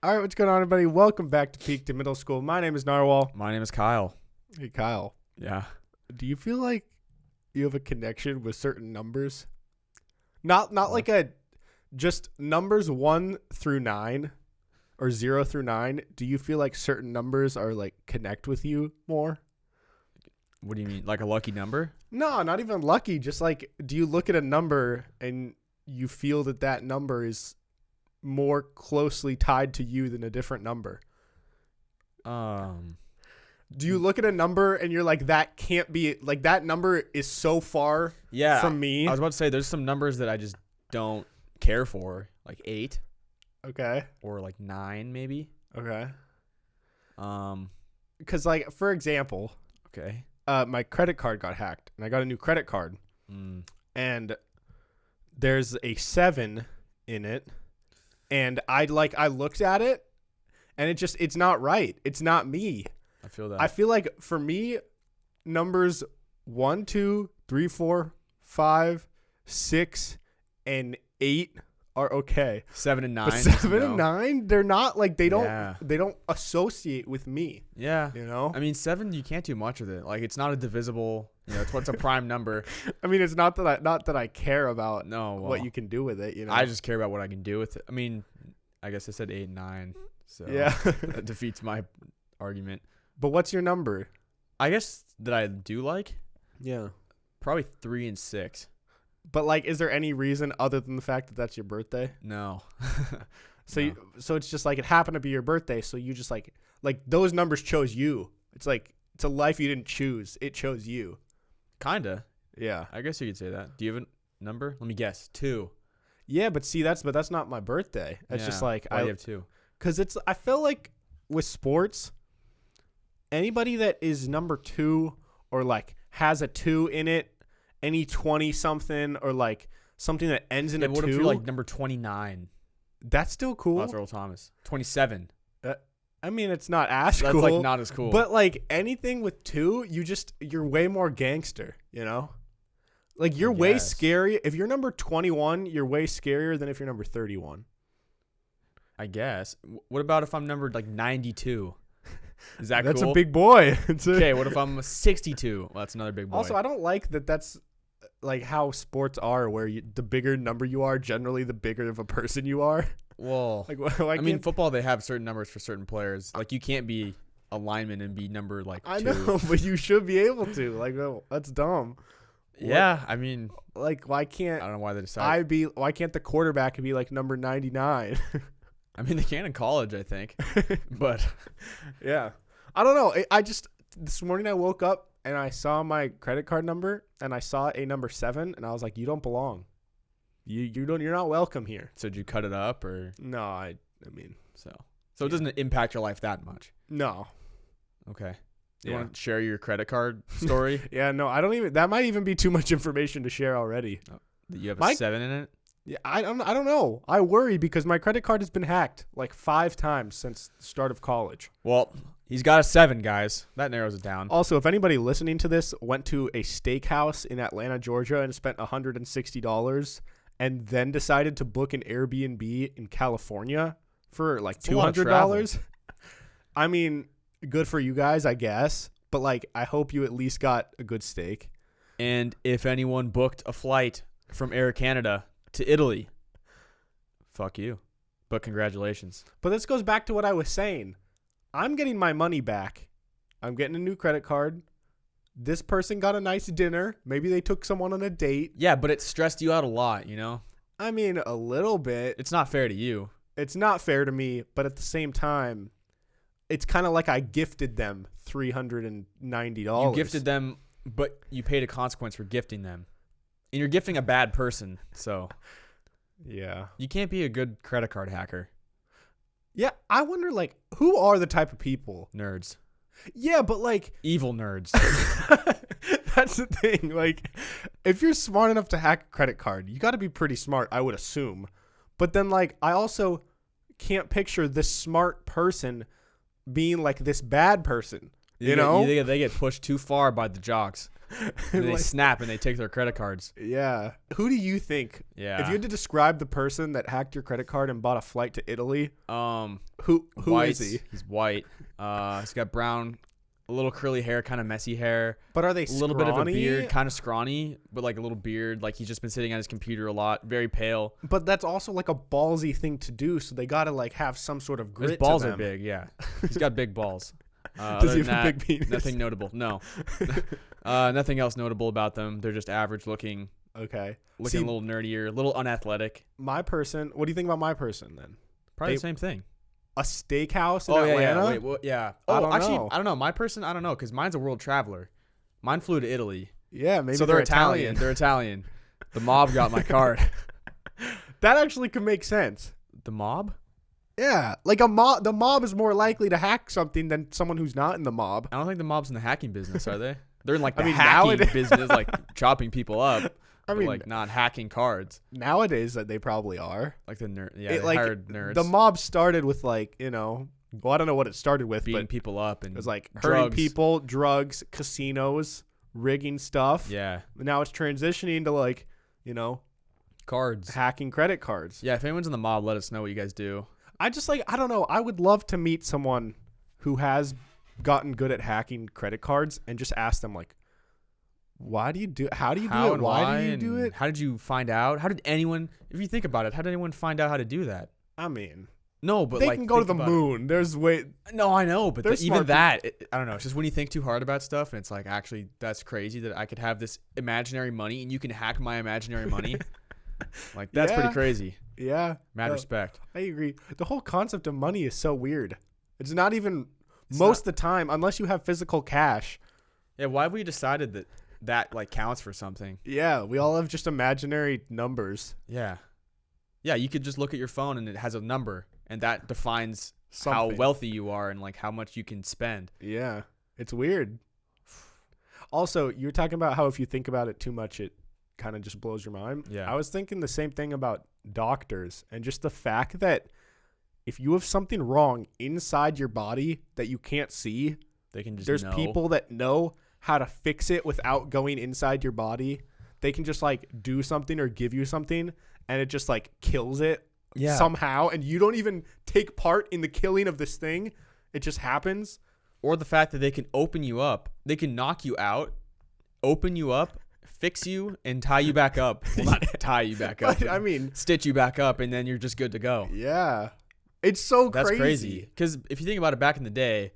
All right, what's going on, everybody? Welcome back to Peak to Middle School. My name is Narwhal. My name is Kyle. Hey, Kyle. Yeah. Do you feel like you have a connection with certain numbers? Not What? like just numbers 1 through 9 or 0 through 9. Do you feel like certain numbers are like connect with you more? What do you mean? Like a lucky number? No, not even lucky. Just like, do you look at a number and you feel that number is more closely tied to you than a different number? Do you look at a number and you're like, that can't be, like, that number is so far from me? I was about to say there's some numbers that I just don't care for, like 8 Okay. or like 9 maybe. Okay. Um, Because, like, for example, okay. my credit card got hacked and I got a new credit card and there's a 7 in it. And I looked at it and it's not right. It's not me. I feel that. I feel like for me, numbers 1, 2, 3, 4, 5, 6, and 8 are okay. 7 and 9. But 7 and 9, they're not like they Yeah. don't associate with me. Yeah. You know? I mean, 7, you can't do much with it. Like, it's not a divisible, it's what's a prime number. I mean, it's not that I care about No. Well, what you can do with it, you know. I just care about what I can do with it. I mean, I guess I said 8 and 9. So Yeah. that defeats my argument. But what's your number? I guess that I do like Yeah. probably 3 and 6. But like, is there any reason other than the fact that that's your birthday? No. So No. so it's just like it happened to be your birthday, so you just like those numbers chose you. It's like it's a life you didn't choose. It chose you. Kinda. Yeah. I guess you could say that. Do you have a number? Let me guess. 2. Yeah, but see that's not my birthday. It's just like Why do you have 2? cuz I feel like with sports anybody that is number 2 or like has a 2 in it, any 20 something or like something that ends in a 2. What if you're like number 29? That's still cool. Oh, that's Earl Thomas. 27. I mean, it's not as That's cool. like not as cool. But like anything with 2, you're way more gangster, you know? Like you're way guess. scary. If you're number 21, you're way scarier than if you're number 31. I guess. What about if I'm numbered like 92? Is that That's cool? a big boy. Okay, what if I'm 62? Well, that's another big boy. Also, I don't like that that's like how sports are where the bigger number you are, generally the bigger of a person you are. well, Like why I mean, can't- football, they have certain numbers for certain players. Like, you can't be a lineman and be numbered like 2. I know, but you should be able to. Like, oh, that's dumb. Yeah, I mean, Like, why I can't don't know why they decided. why can't the quarterback be like number 99? I mean, they can in college, I think. But Yeah. I don't know. I just this morning I woke up and I saw my credit card number and I saw a number 7 and I was like, you don't belong. You're not welcome here. so did you cut it up or No, I mean, so? So it doesn't impact your life that much. no. Okay. You Yeah. want to share your credit card story? Yeah, no, I don't even that might even be too much information to share already. That you have a Mike? 7 in it? Yeah, I don't know. I worry because my credit card has been hacked like 5 times since the start of college. Well, he's got a 7, guys. That narrows it down. Also, if anybody listening to this went to a steakhouse in Atlanta, Georgia and spent $160 and then decided to book an Airbnb in California for like It's a lot of $200, I mean, good for you guys, I guess. But like, I hope you at least got a good steak. And if anyone booked a flight from Air Canada to Italy, fuck you. But congratulations. But this goes back to what I was saying. I'm getting my money back. I'm getting a new credit card. This person got a nice dinner. Maybe they took someone on a date. Yeah, but it stressed you out a lot, I mean, a little bit. It's not fair to you. It's not fair to me, but at the same time, it's kind of like I gifted them $390. You gifted them, but you paid a consequence for gifting them. And you're gifting a bad person, so Yeah. you can't be a good credit card hacker. Yeah, I wonder, like, who are the type of people? Nerds. Yeah, but, like, Evil nerds. that's the thing. Like, if you're smart enough to hack a credit card, you got to be pretty smart, I would assume. But then, like, I also can't picture this smart person being, like, this bad person. You know? They get pushed too far by the jocks. And they Like, snap and they take their credit cards. yeah. Who do you think? Yeah. If you had to describe the person that hacked your credit card and bought a flight to Italy, who white, is he? He's white. He's got brown, a little curly hair, kind of messy hair. But are they A little bit of a scrawny? beard, kind of scrawny, but like a little beard. Like he's just been sitting on his computer a lot. Very pale. But that's also like a ballsy thing to do, so they gotta like have some sort of grit. His balls to are them. big. Yeah, he's got big balls. Does he Other than have a that, big penis? Nothing notable. No. Nothing else notable about them. They're just average looking. Okay. Looking a little nerdier, a little unathletic. My person. What do you think about my person then? Probably the same thing. A steakhouse in Oh, yeah, Atlanta? yeah. Wait, what? Yeah. I Oh, don't actually, know. I don't know. My person, I don't know, because mine's a world traveler. Mine flew to Italy. Yeah, maybe So they're Italian. They're Italian. The mob got my card. That actually could make sense. The mob? Yeah, like the mob is more likely to hack something than someone who's not in the mob. I don't think the mob's in the hacking business, are they? They're in like the I mean, hacking nowadays- business, like chopping people up. I but, mean, like not hacking cards. nowadays that they probably are. Like the nerd. Yeah, It, they like, hired nerds. The mob started with like, well, I don't know what it started with, beating but people up and it was like hurting drugs. people, drugs, casinos, rigging stuff. Yeah, Now it's transitioning to like, cards. hacking credit cards. Yeah, if anyone's in the mob, let us know what you guys do. I just like, I don't know. I would love to meet someone who has gotten good at hacking credit cards and just ask them like, how do you do it? How Why and do you do and it? How did you find out? How did anyone, if you think about it, how did anyone find out how to do that? I mean, No, but they like can go to think the about it. moon. There's way. No, I know, but They're even smart that, I don't know. It's just when you think too hard about stuff, and it's like, actually, that's crazy that I could have this imaginary money, and you can hack my imaginary money. Like, that's Yeah. pretty crazy. Yeah. Mad respect. I agree. The whole concept of money is so weird. It's not even It's most of the time, unless you have physical cash. Yeah, why have we decided that like counts for something? Yeah, we all have just imaginary numbers. Yeah. Yeah, you could just look at your phone, and it has a number, and that defines how Something. wealthy you are and like how much you can spend. Yeah, it's weird. Also, you're talking about how if you think about it too much, it kind of just blows your mind. Yeah. I was thinking the same thing about doctors and just the fact that if you have something wrong inside your body that you can't see, They can just there's know. people that know how to fix it without going inside your body. They can just like do something or give you something and it just like kills it somehow. And you don't even take part in the killing of this thing. It just happens. Or the fact that they can open you up. They can knock you out, open you up, fix you, and tie you back up. Well, not tie you back up. But, I mean, stitch you back up, and then you're just good to go. yeah. It's so That's crazy. crazy. Because if you think about it, back in the day,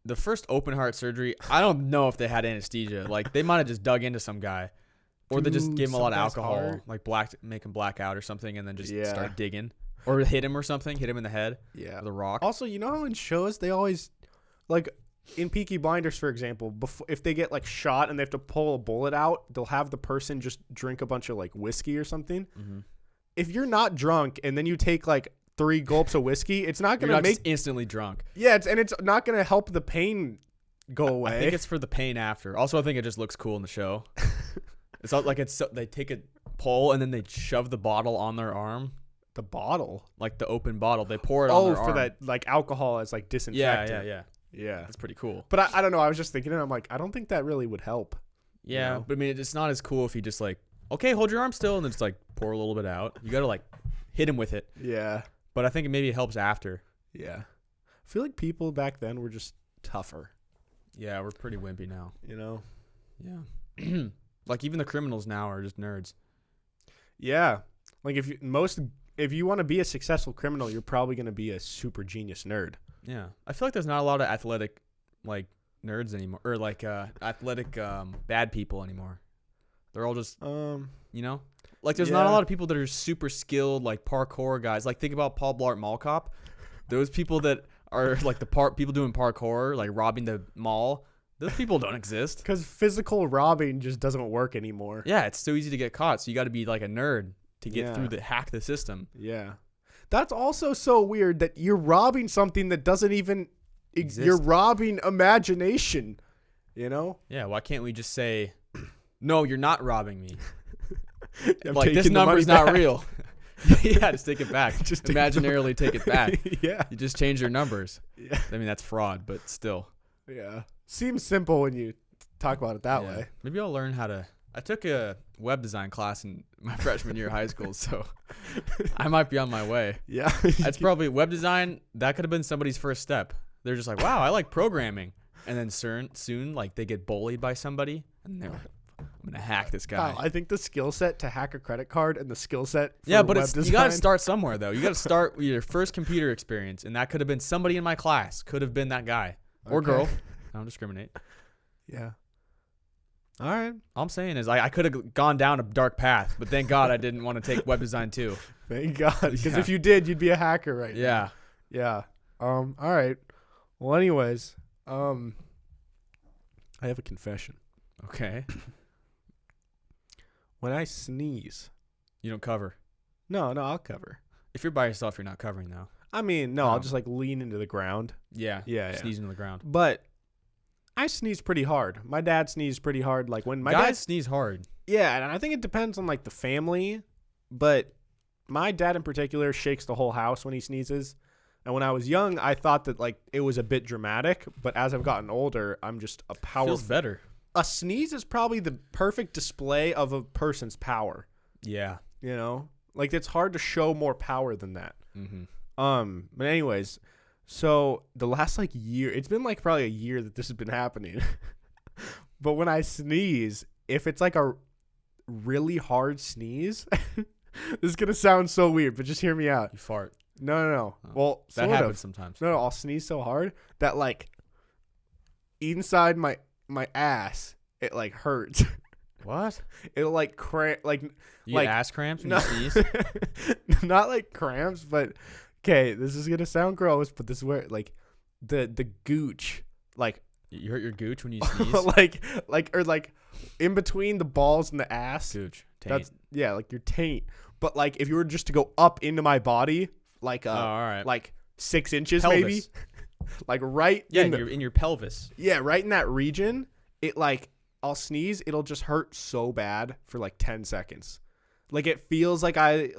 the first open heart surgery, I don't know if they had anesthesia. Like, they might have just dug into some guy. Or they just Dude, gave him a lot of some guy's alcohol, heart. like make him black out or something, and then just Yeah. start digging. Or hit him or something, hit him in the head Yeah. with a rock. Also, you know how in shows they always, like in Peaky Blinders, for example, if they get like shot and they have to pull a bullet out, they'll have the person just drink a bunch of like whiskey or something. Mhm. If you're not drunk and then you take like 3 gulps of whiskey, it's not You're gonna not make just instantly drunk. and it's not gonna help the pain go away. I think it's for the pain after. Also, I think it just looks cool in the show. It's not like they take a pole and then they shove the bottle on their arm, the bottle. like the open bottle. They pour it on their arm. For that like alcohol as like Yeah, disinfectant. yeah. That's pretty cool. But I don't know. I was just thinking, and I'm like, I don't think that really would help. Yeah, know? but I mean, it's not as cool if you just like, okay, hold your arm still, and then just like pour a little bit out. You gotta like hit him with it. Yeah. But I think maybe it helps after. Yeah. I feel like people back then were just tougher, Yeah, we're pretty wimpy now. you know? Yeah. Like even the criminals now are just nerds. Yeah. Like if you want to be a successful criminal, you're probably going to be a super genius nerd. Yeah, I feel like there's not a lot of athletic like nerds anymore, or like athletic bad people anymore. They're all just like there's not a Yeah. lot of people that are super skilled like parkour guys. Like think about Paul Blart Mall Cop. Those people that are like people doing parkour, like robbing the mall. Those people don't exist. Because physical robbing just doesn't work anymore. Yeah, it's so easy to get caught. So you got to be like a nerd to get Yeah. through hack the system. Yeah. That's also so weird that you're robbing something that doesn't even Exist. You're robbing imagination, you know? Yeah, why can't we just say, no, you're not robbing me? I'm Like this taking the number's money not back. real. Yeah, just take it back. Just take the imaginarily take it back. Yeah. You just change your numbers. Yeah. I mean, that's fraud, but still. Yeah. Seems simple when you talk about it that Yeah. way. Maybe I'll learn how to. I took a web design class in my freshman year of high school, so I might be on my way. Yeah. That's probably web design. That could have been somebody's first step. They're just like, wow, I like programming. And then soon, like, they get bullied by somebody, and they're like, I'm going to hack this guy. Kyle, I think the skill set to hack a credit card and the skill set for Yeah, but web it's design. you got to start somewhere, though. You got to start with your first computer experience, and that could have been somebody in my class. Could have been that guy or Okay. girl. I don't discriminate. Yeah. All right. All I'm saying is I could have gone down a dark path, but thank God I didn't want to take web design too. Thank God. Because Yeah. if you did, you'd be a hacker right now. Yeah. Yeah. All right. Well, anyways, I have a confession. Okay. When I sneeze, You don't cover. no, I'll cover. If you're by yourself, you're not covering, though. I mean, no, I'll Oh. just like lean into the ground. Yeah. Yeah. Sneeze into the ground. But I sneeze pretty hard. My dad sneezed pretty hard. Like when my Guys dad, sneeze hard. yeah, and I think it depends on like the family, but my dad in particular shakes the whole house when he sneezes. And when I was young, I thought that like it was a bit dramatic, but as I've gotten older, I'm just a Feels powerful. better. A sneeze is probably the perfect display of a person's power. Yeah. You know, like it's hard to show more power than that. Mm-hmm. But anyways, so the last like year, it's been like probably a year that this has been happening. But when I sneeze, if it's like a really hard sneeze, this is gonna sound so weird, but just hear me out. You fart. No. Oh, Well, That sort happens of. sometimes. No, I'll sneeze so hard that like inside my ass, it like hurts. What? It'll like cramp, like You like get ass cramps when no, you sneeze? not like cramps, but okay, this is gonna sound gross, but this is where like the gooch, like You hurt your gooch when you sneeze? like in between the balls and the ass. Gooch. Taint. That's yeah, like your taint. But like if you were just to go up into my body, like all right. like 6 inches Pelvis. maybe, like right Yeah, in in your pelvis. right in that region, it like I'll sneeze, it'll just hurt so bad for like 10 seconds. Like it feels like I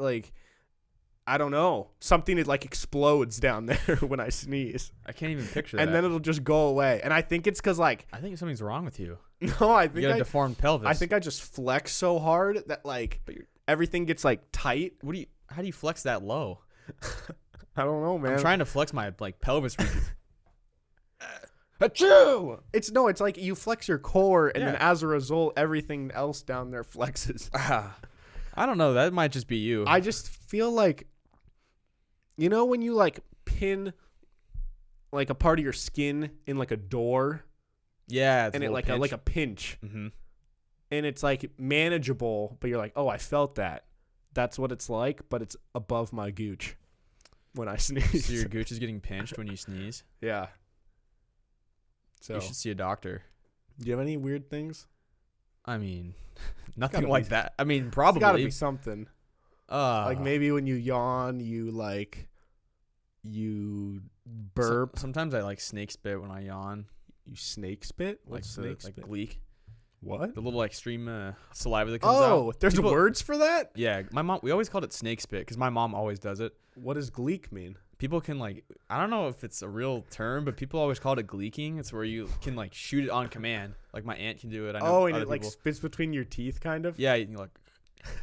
don't know, something it like explodes down there when I sneeze. I can't even picture that. And then it'll just go away. And I think it's cuz like I think something's wrong with you. no, I You think got a deformed pelvis. I think I just flex so hard that like everything gets like tight. How do you flex that low? I don't know, man. I'm trying to flex my like pelvis region. Achoo! It's like you flex your core and then Yeah. as a result everything else down there flexes. I don't know. That might just be you. I just feel like, you know, when you like pin like a part of your skin in like a door yeah. and it like a pinch Mm-hmm. and it's like manageable, but you're like, oh, I felt that. That's what it's like, but it's above my gooch when I sneeze. So your gooch is getting pinched when you sneeze. Yeah. So, You should see a doctor. do you have any weird things? I mean, nothing gotta like be- that. I mean, It's probably. got to be something. Like Uh, maybe when you yawn, you burp, sometimes I like snake spit when I yawn. you snake spit. Like What's the, snake like spit? gleek. What? The little extreme saliva that comes out. Oh, there's People- words for that? Yeah, my mom. We always called it snake spit because my mom always does it. What does gleek mean? People can like, I don't know if it's a real term, but people always call it gleeking. It's where you can like shoot it on command. Like my aunt can do it. I know Oh, and other it like people- spits between your teeth, kind of. yeah, you can, like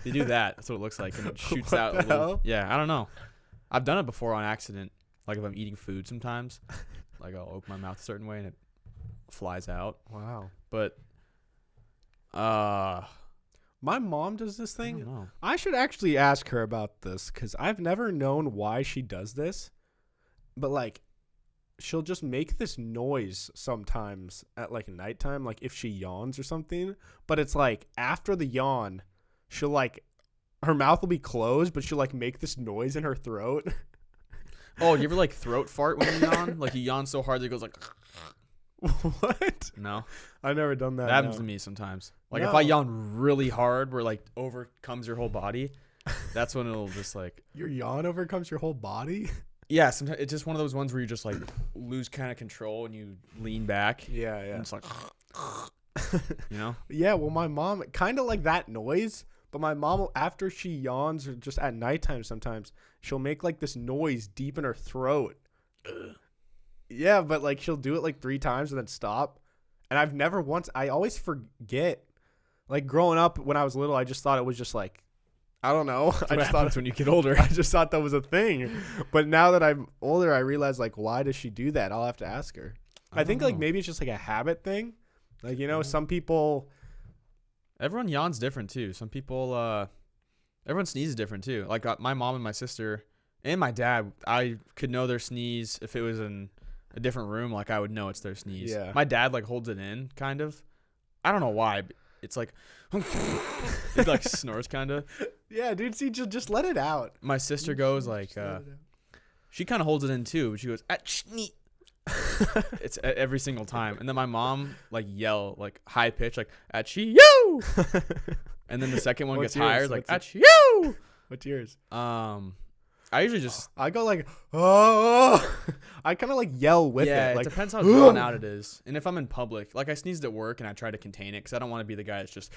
they do that. That's what it looks like, and it shoots What out the a little. hell? Yeah, I don't know. I've done it before on accident. Like if I'm eating food, sometimes, like I'll open my mouth a certain way and it flies out. Wow. But My mom does this I thing. don't know. I should actually ask her about this because I've never known why she does this. But like, she'll just make this noise sometimes at like nighttime, like if she yawns or something. But it's like after the yawn, she'll like, her mouth will be closed, but she'll like make this noise in her throat. Oh, you ever like throat fart when you yawn? Like you yawn so hard that it goes like. What? No, I've never done that. that happens no. to me sometimes. Like No. if I yawn really hard, where like overcomes your whole body, that's when it'll just like. Your yawn overcomes your whole body? Yeah, sometimes it's just one of those ones where you just like lose kind of control and you lean back. Yeah, And it's like, you know. Yeah, well, my mom kind of like that noise, but my mom, after she yawns or just at nighttime sometimes, she'll make like this noise deep in her throat. Yeah, but like she'll do it like 3 times and then stop. And I always forget. Like growing up when I was little, I just thought it was just like, I don't know. That's I what just happens thought when you get older. I just thought that was a thing. But now that I'm older, I realize like, why does she do that? I'll have to ask her. I think like maybe it's just like a habit thing. Like, some people. Everyone yawns different too. Some people, everyone sneezes different too. Like my mom and my sister and my dad, I could know their sneeze if it was in a different room. Like I would know it's their sneeze. Yeah. My dad like holds it in kind of. I don't know why. But it's like, it like snores kind of. Yeah, dude. See, just let it out. My sister goes like, she kind of holds it in too. But she goes, "Achni." It's every single time. And then my mom like yell like high pitch like "Achie you," and then the second one What's gets higher yours? like What's "Achie you." What's yours? I usually just I go like, oh. I kind of like yell with yeah. it. It Like, depends how drawn out it is. And if I'm in public, like I sneezed at work and I try to contain it because I don't want to be the guy that's just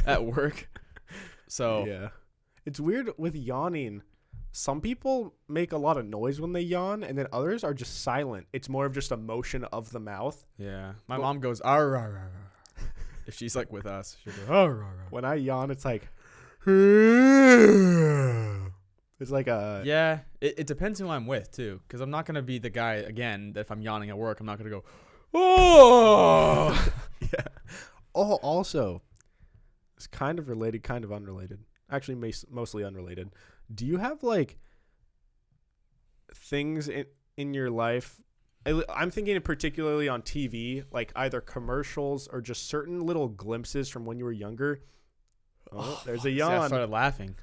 at work. So yeah, it's weird with yawning. Some people make a lot of noise when they yawn, and then others are just silent. It's more of just a motion of the mouth. yeah, my mom goes "Arr, arr, arr, arr." If she's like with us, she'll go "Arr, arr, arr." When I yawn, it's like, it's like a Yeah, it depends who I'm with too, because I'm not gonna be the guy again that if I'm yawning at work, I'm not gonna go oh yeah. Oh, also, it's kind of related, kind of unrelated. Actually, mostly unrelated. Do you have like things in your life? I'm thinking particularly on TV, like either commercials or just certain little glimpses from when you were younger. Oh, there's a See, yawn. I started laughing.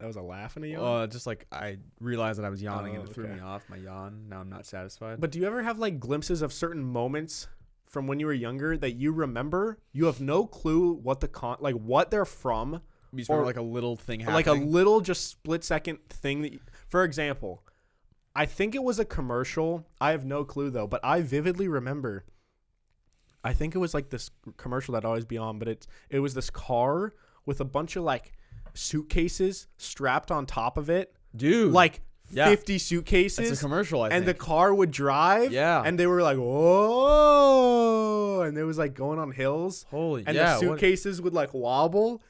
That was a laugh and a yawn. Just like I realized that I was yawning and it threw okay. me off. My yawn. Now I'm not satisfied. But do you ever have like glimpses of certain moments from when you were younger that you remember? You have no clue what what they're from. You just remember like a little thing happening. Like a little just split second thing that for example, I think it was a commercial. I have no clue though, but I vividly remember I think it was like this commercial that'd always be on, but it was this car with a bunch of like suitcases strapped on top of it. Dude. Like Yeah. 50 suitcases. It's a commercial, I and think. the car would drive. Yeah. And they were like, whoa. And it was like going on hills. Holy, And yeah. the suitcases would like wobble.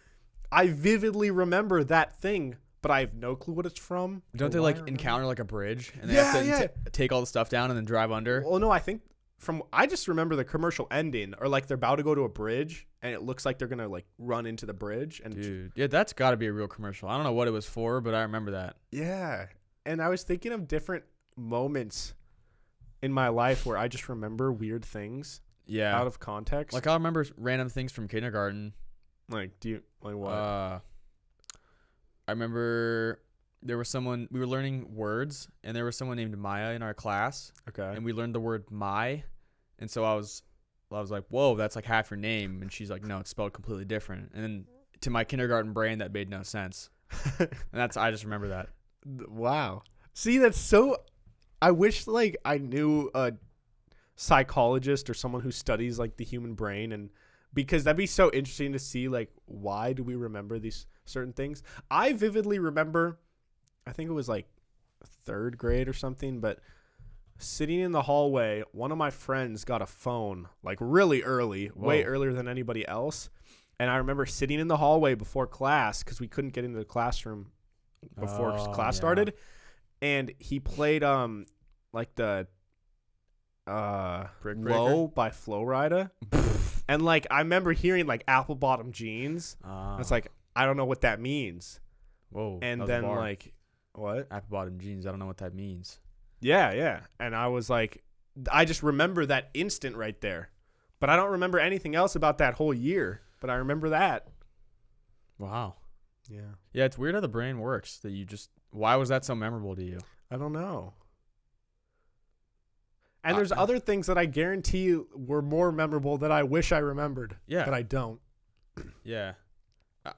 I vividly remember that thing, but I have no clue what it's from. Don't they Why like I remember. encounter like a bridge and they Yeah, have to yeah. take all the stuff down and then drive under? Well, no, I think I just remember the commercial ending, or like they're about to go to a bridge and it looks like they're going to like run into the bridge. And Dude, yeah, that's got to be a real commercial. I don't know what it was for, but I remember that. yeah. And I was thinking of different moments in my life where I just remember weird things Yeah. out of context. Like I remember random things from kindergarten. Like, do you like what? I remember there was someone, we were learning words, and there was someone named Maya in our class, Okay. and we learned the word my, and so I was like, whoa, that's like half your name, and she's like, no, it's spelled completely different, and then to my kindergarten brain that made no sense, and I just remember that. Wow. See, that's so. I wish like I knew a psychologist or someone who studies like the human brain, and because that'd be so interesting to see like why do we remember these certain things. I vividly remember, I think it was like 3rd grade or something, but sitting in the hallway, one of my friends got a phone like really early, way earlier than anybody else. And I remember sitting in the hallway before class because we couldn't get into the classroom before class started. And he played like the Brick Low by Flo Rida. And like I remember hearing like apple bottom jeans. It's like I don't know what that means. whoa. And that was a then bar. like what? apple bottom jeans. I don't know what that means. Yeah. And I was like, I just remember that instant right there. But I don't remember anything else about that whole year. But I remember that. Wow. Yeah. Yeah, it's weird how the brain works. That you just, why was that so memorable to you? I don't know. And there's other things that I guarantee were more memorable that I wish I remembered. Yeah. But I don't. Yeah.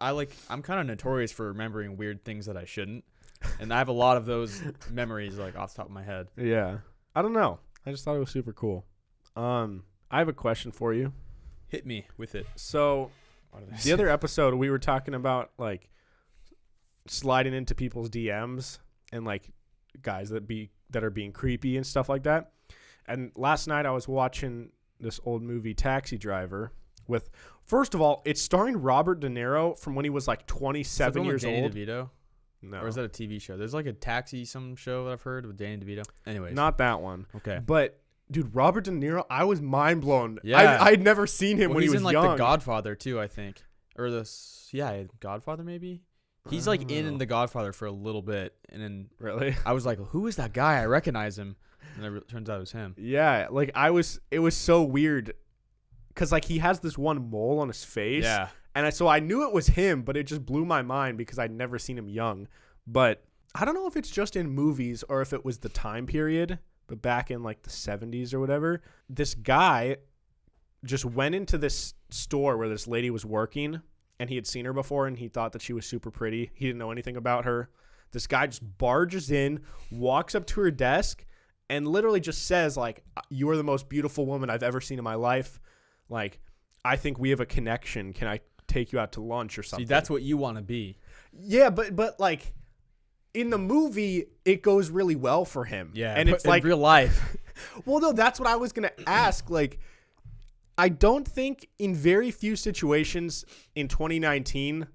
I'm kind of notorious for remembering weird things that I shouldn't. And I have a lot of those memories like off the top of my head. Yeah. I don't know. I just thought it was super cool. I have a question for you. Hit me with it. So the other episode we were talking about like sliding into people's DMs and like guys that are being creepy and stuff like that. And last night I was watching this old movie Taxi Driver with, first of all, it's starring Robert De Niro from when he was like 27 years Danny old. DeVito? No. Or is that a TV show? There's like a some show that I've heard with Danny DeVito. Anyways. Not that one. Okay. But dude, Robert De Niro, I was mind blown. Yeah. I'd never seen him when he was in like young. The Godfather too, I think. Or Godfather maybe? He's like in The Godfather for a little bit, and then Really? I was like, "Who is that guy? I recognize him." And it turns out it was him. Yeah, like it was so weird because like he has this one mole on his face. Yeah. And so I knew it was him, but it just blew my mind because I'd never seen him young. But I don't know if it's just in movies or if it was the time period, but back in like the 70s or whatever, this guy just went into this store where this lady was working, and he had seen her before and he thought that she was super pretty. He didn't know anything about her. This guy just barges in, walks up to her desk, and literally just says, like, "You are the most beautiful woman I've ever seen in my life. Like, I think we have a connection. Can I take you out to lunch or something?" See, that's what you want to be. Yeah, but like in the movie, it goes really well for him. Yeah, and it's like in real life. Well, no, that's what I was gonna ask. Like, I don't think in very few situations in 2019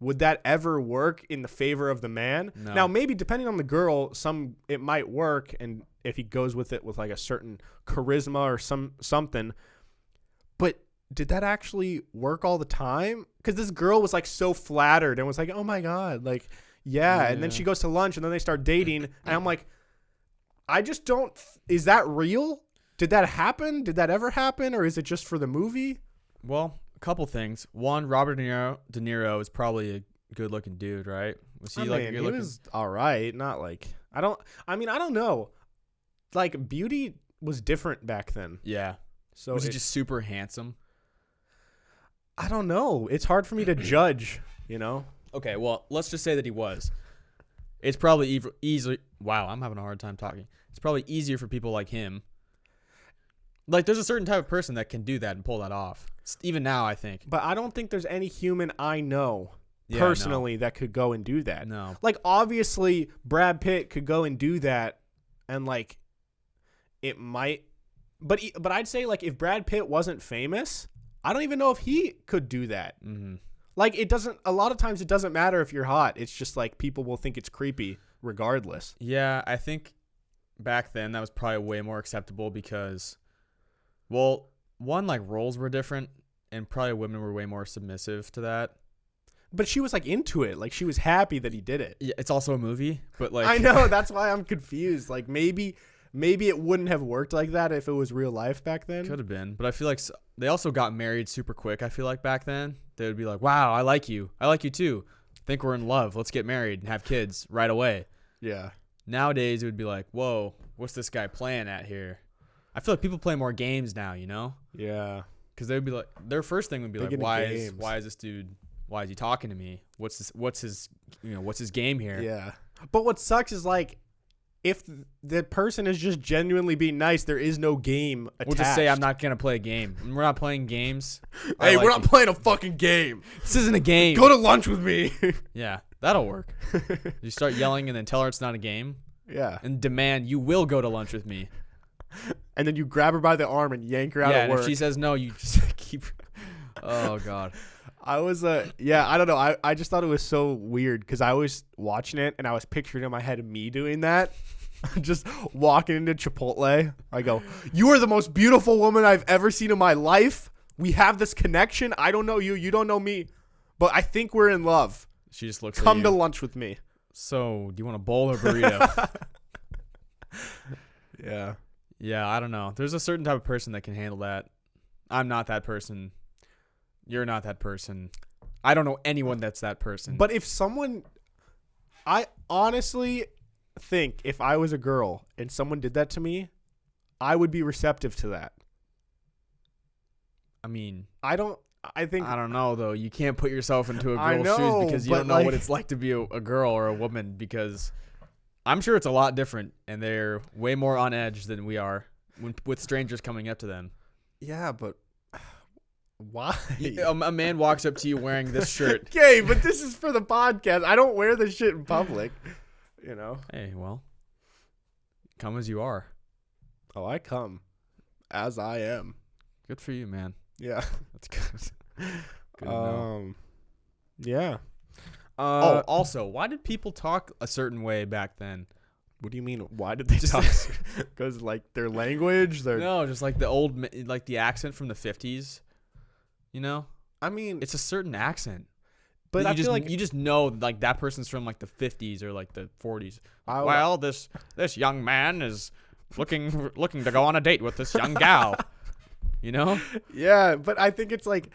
would that ever work in the favor of the man. No. Now, maybe depending on the girl, it might work, and if he goes with it with like a certain charisma or something. But did that actually work all the time? Because this girl was like so flattered and was like, "Oh my god, like yeah." And then she goes to lunch, and then they start dating, and I'm like, I just don't. Is that real? Did that happen? Did that ever happen, or is it just for the movie? Well, a couple things. One, Robert De Niro is probably a good-looking dude, right? Was he like good looking? He was all right. Not like I don't know. Like beauty was different back then. Yeah. So was he just super handsome? I don't know. It's hard for me to judge. You know. Okay. Well, let's just say that he was. It's probably easily. Wow, I'm having a hard time talking. It's probably easier for people like him. Like, there's a certain type of person that can do that and pull that off. Even now, I think. But I don't think there's any human I know personally that could go and do that. No. Like, obviously, Brad Pitt could go and do that, and, like, it might. But I'd say, like, if Brad Pitt wasn't famous, I don't even know if he could do that. Mm-hmm. Like, a lot of times it doesn't matter if you're hot. It's just, like, people will think it's creepy regardless. Yeah, I think back then that was probably way more acceptable because... Well, one, like, roles were different, and probably women were way more submissive to that. But she was, like, into it. Like, she was happy that he did it. Yeah, it's also a movie, but, like... I know. That's why I'm confused. Like, maybe it wouldn't have worked like that if it was real life back then. Could have been. But I feel like they also got married super quick, I feel like, back then. They would be like, wow, I like you. I like you, too. Think we're in love. Let's get married and have kids right away. Yeah. Nowadays, it would be like, whoa, what's this guy playing at here? I feel like people play more games now, you know? Yeah. Because they would be like, their first thing would be Big like, into why is this dude, why is he talking to me? What's his game here? Yeah. But what sucks is, like, if the person is just genuinely being nice, there is no game attached. We'll just say I'm not going to play a game. We're not playing games. Hey, we're not playing a fucking game. This isn't a game. Go to lunch with me. Yeah, that'll work. You start yelling and then tell her it's not a game. Yeah. And demand you will go to lunch with me. And then you grab her by the arm and yank her out of work. And if she says no, you just keep... Oh, God. I was, I don't know. I just thought it was so weird because I was watching it and I was picturing in my head me doing that. Just walking into Chipotle. I go, "You are the most beautiful woman I've ever seen in my life. We have this connection. I don't know you. You don't know me. But I think we're in love. She just looks Come at to you. lunch with me." So, do you want a bowl or burrito? Yeah. Yeah, I don't know. There's a certain type of person that can handle that. I'm not that person. You're not that person. I don't know anyone that's that person. But if someone, I honestly think if I was a girl and someone did that to me, I would be receptive to that. I mean, I don't know though. You can't put yourself into a I girl's know, shoes because you but don't know like- what it's like to be a girl or a woman, because I'm sure it's a lot different and they're way more on edge than we are with strangers coming up to them. Yeah, but why? A man walks up to you wearing this shirt. Okay, but this is for the podcast. I don't wear this shit in public. You know? Hey, well, come as you are. Oh, I come as I am. Good for you, man. Yeah. That's good. Good to know. Yeah. Also, why did people talk a certain way back then? What do you mean? Why did they talk? Because like their language, No, just like the old, like the accent from the 50s. You know, I mean, it's a certain accent. but I you feel like you just know like that person's from like the 50s or like the 40s. I- Well, this young man is looking to go on a date with this young gal. You know? yeah, but I think it's like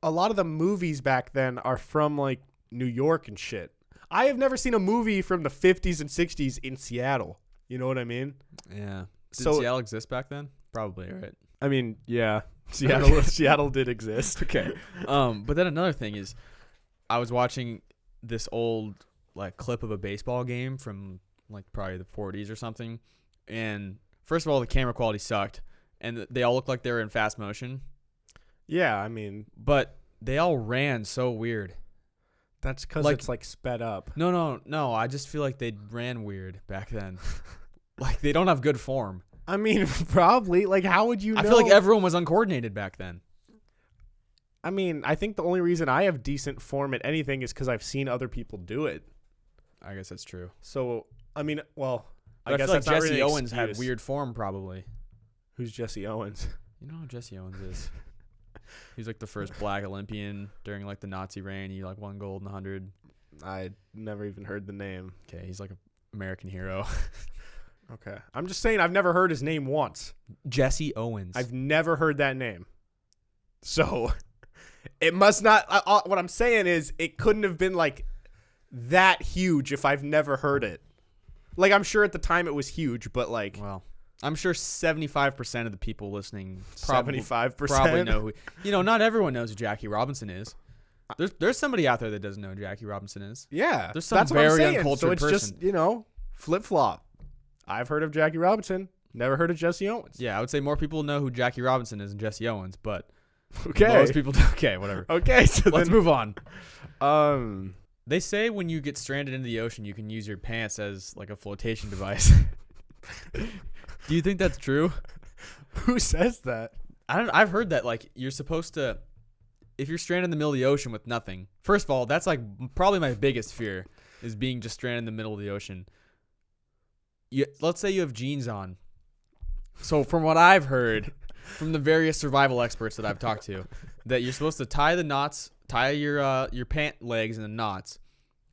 a lot of the movies back then are from like New York and shit. I have never seen a movie from the 50s and 60s in Seattle. You know what I mean? Yeah. Did So- Seattle exist back then? Probably, right? I mean, yeah, Seattle did exist. Okay. But then another thing is, I was watching this old like clip of a baseball game from like probably the 40s or something, and first of all, the camera quality sucked, and they all looked like they were in fast motion, Yeah, I mean, but they all ran so weird. that's because Like- it's like sped up. No. I just feel like they ran weird back then. Like they don't have good form. I mean, probably. Like, how would you know? I feel like everyone was uncoordinated back then. I mean, I think the only reason I have decent form at anything is because I've seen other people do it. I guess that's true. So, I mean, well, But I guess feel like that's not Jesse really an Owens had excuse. weird form probably. Who's Jesse Owens? You know who Jesse Owens is? He's like the first black Olympian during like the Nazi reign. He like won gold in the 100. I never even heard the name. Okay, he's like an American hero. Okay. I'm just saying I've never heard his name once. Jesse Owens. I've never heard that name. So, it must not. What I'm saying is it couldn't have been like that huge if I've never heard it. Like, I'm sure at the time it was huge, but like Well, I'm sure 75% of the people listening probably 75%. probably know who. You know, not everyone knows who Jackie Robinson is. There's somebody out there that doesn't know who Jackie Robinson is. Yeah. There's some that's what I'm very saying. uncultured So it's person. just, flip flop. I've heard of Jackie Robinson. Never heard of Jesse Owens. Yeah, I would say more people know who Jackie Robinson is than Jesse Owens, but Okay. most people do. Okay, whatever. Okay. So Let's move on. then, They say when you get stranded into the ocean, you can use your pants as like a flotation device. Do you think that's true? who says that? I've heard that like you're supposed to, if you're stranded in the middle of the ocean with nothing. First of all, that's like probably my biggest fear is being just stranded in the middle of the ocean. Let's say you have jeans on. So from what I've heard from the various survival experts that I've talked to, that you're supposed to tie your pant legs in the knots,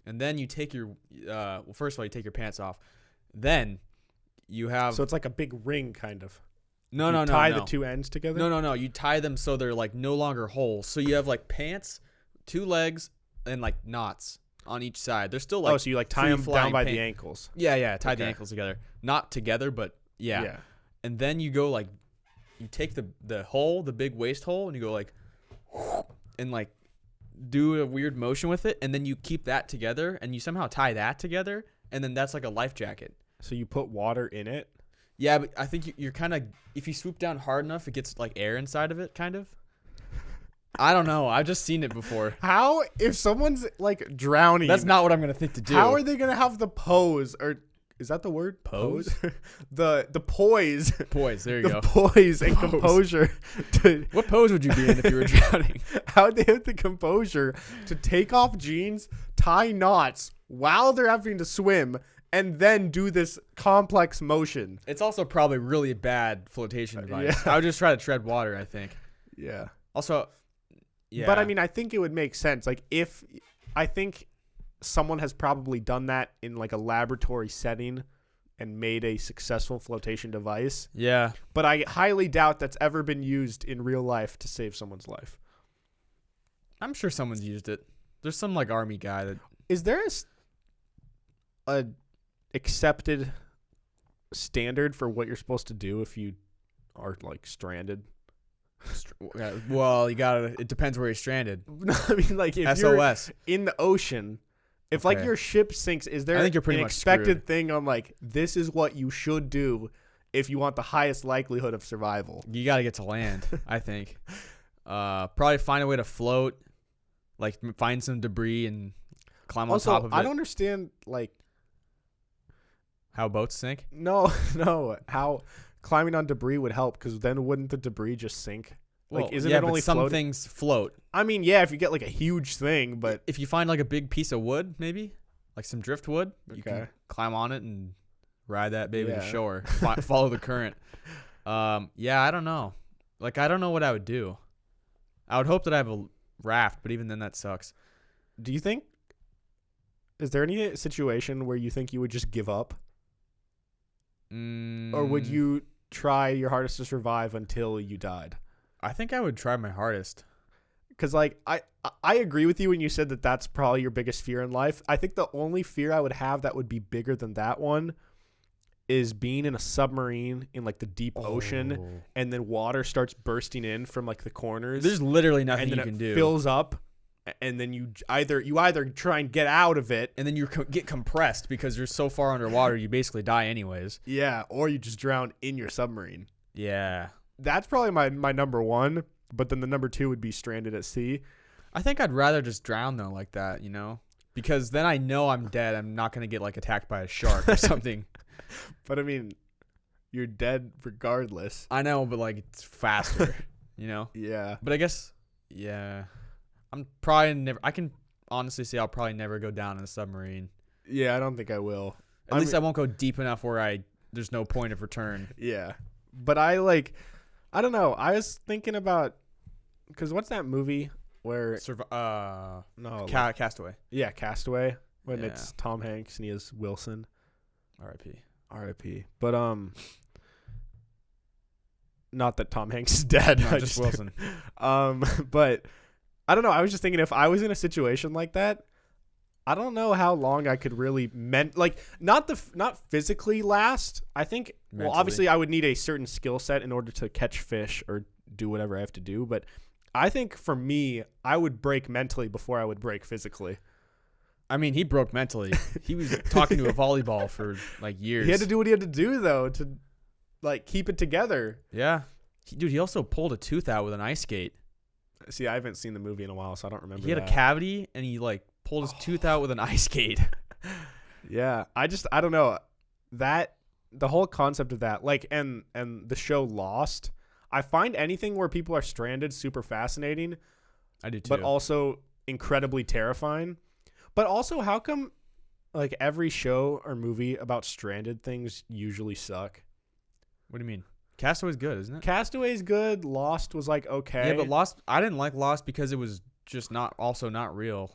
and then you take your first of all you take your pants off, then you have So it's like a big ring, kind of. no You no tie no the two ends together. no you tie them so they're like no longer whole, so you have like pants, two legs, and like knots on each side. They're still like so you like tie them free-flying down by the pant- ankles. yeah tie the Okay. ankles together, not together but yeah. And then you go like, you take the hole, the big waist hole, and you go like, and like do a weird motion with it, and then you keep that together, and you somehow tie that together, and then that's like a life jacket. So you put water in it. Yeah, but I think you're kind of, if you swoop down hard enough, it gets like air inside of it, kind of. I don't know. I've just seen it before. How, if someone's like drowning, That's not what I'm gonna think to do. how are they gonna have the pose, or is that the word? Pose? the poise, Poise. There you the go. poise and Pose. composure to What pose would you be in if you were drowning? how they have the composure to take off jeans, tie knots while they're having to swim, and then do this complex motion. It's also probably really bad flotation device. yeah. I would just try to tread water, I think. Yeah. Also, yeah. But I mean, I think it would make sense. Like, if I think someone has probably done that in like a laboratory setting and made a successful flotation device. yeah. But I highly doubt that's ever been used in real life to save someone's life. I'm sure someone's used it. There's some like army guy that. Is there a accepted standard for what you're supposed to do if you are like stranded? Well, you gotta. It depends where you're stranded. No, I mean, like if you're SOS. in the ocean, if like Okay. your ship sinks, is there I think you're pretty an much expected screwed. thing on like this is what you should do if you want the highest likelihood of survival? You gotta get to land. I think. Probably find a way to float. Like find some debris and climb on Also, top of it. I don't understand like How boats sink. no how climbing on debris would help because then wouldn't the debris just sink? Like, Well, isn't yeah, it but only some floating? things float. I mean, yeah, if you get like a huge thing, but If you find like a big piece of wood, maybe like some driftwood, you Okay. can climb on it and ride that baby to Yeah. shore. Follow the current. Yeah, I don't know. Like, I don't know what I would do. I would hope that I have a raft, but even then, that sucks. do you think? Is there any situation where you think you would just give up, or would you try your hardest to survive until you died? I think I would try my hardest. Because like I agree with you when you said that that's probably your biggest fear in life. I think the only fear I would have that would be bigger than that one is being in a submarine in like the deep ocean, and then water starts bursting in from like the corners. There's literally nothing and then you can it do. fills up, and then you either try and get out of it, And then you get compressed because you're so far underwater, you basically die anyways. yeah, or you just drown in your submarine. Yeah. That's probably my number one. But then the number two would be stranded at sea. I think I'd rather just drown though, like that, you know? Because then I know I'm dead. I'm not going to get like attacked by a shark or something. But I mean, you're dead regardless. I know, but like it's faster, you know? Yeah. But I guess, yeah. I'm probably never, I can honestly say I'll probably never go down in a submarine. Yeah, I don't think I will. At least I won't go deep enough where there's no point of return. Yeah. But I don't know. I was thinking about, because what's that movie where no Castaway. yeah, Castaway, when Yeah. it's Tom Hanks and he is Wilson. R.I.P. But not that Tom Hanks is dead. No, I just Wilson. But I don't know. I was just thinking if I was in a situation like that, I don't know how long I could really not physically last. I think Mentally. well, obviously I would need a certain skill set in order to catch fish or do whatever I have to do, but I think for me, I would break mentally before I would break physically. I mean, he broke mentally. He was talking to a volleyball for like years. He had to do what he had to do though to like keep it together. Yeah. Dude, he also pulled a tooth out with an ice skate. See, I haven't seen the movie in a while, so I don't remember. He had a cavity and he like pulled his tooth out with an ice skate. Yeah, I don't know that the whole concept of that, like, and the show Lost. I find anything where people are stranded super fascinating, I do too. but also incredibly terrifying. But also, how come like every show or movie about stranded things usually suck? What do you mean? Castaway's good, isn't it? Castaway's good. Lost was like okay. Yeah, but Lost, I didn't like Lost because it was just not real.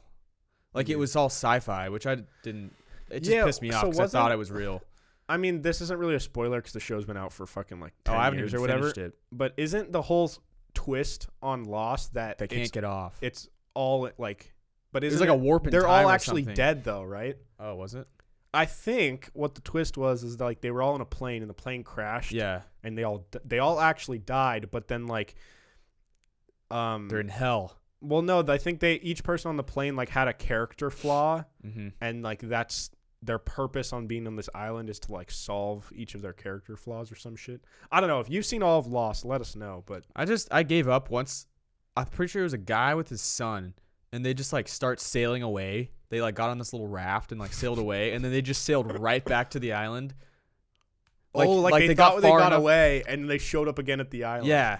Like, it was all sci-fi, which I didn't. It just pissed me off because I thought it was real. I mean, this isn't really a spoiler because the show's been out for fucking like 10 I haven't years even or whatever. finished it. But isn't the whole twist on Lost that They can't get off. It's all like, but It's isn't like a warp in they're time all or actually something. dead though, right? Oh, was it? I think what the twist was is like they were all in a plane and the plane crashed. Yeah. And they all actually died, but then like, They're in hell. well, no, I think each person on the plane like had a character flaw, Mm-hmm. and like that's their purpose on being on this island is to like solve each of their character flaws or some shit. I don't know. If you've seen all of Lost, let us know. But I gave up once. I'm pretty sure it was a guy with his son, and they just like start sailing away. They like got on this little raft and like sailed away, and then they just sailed right back to the island. they thought they got away, and they showed up again at the island. Yeah,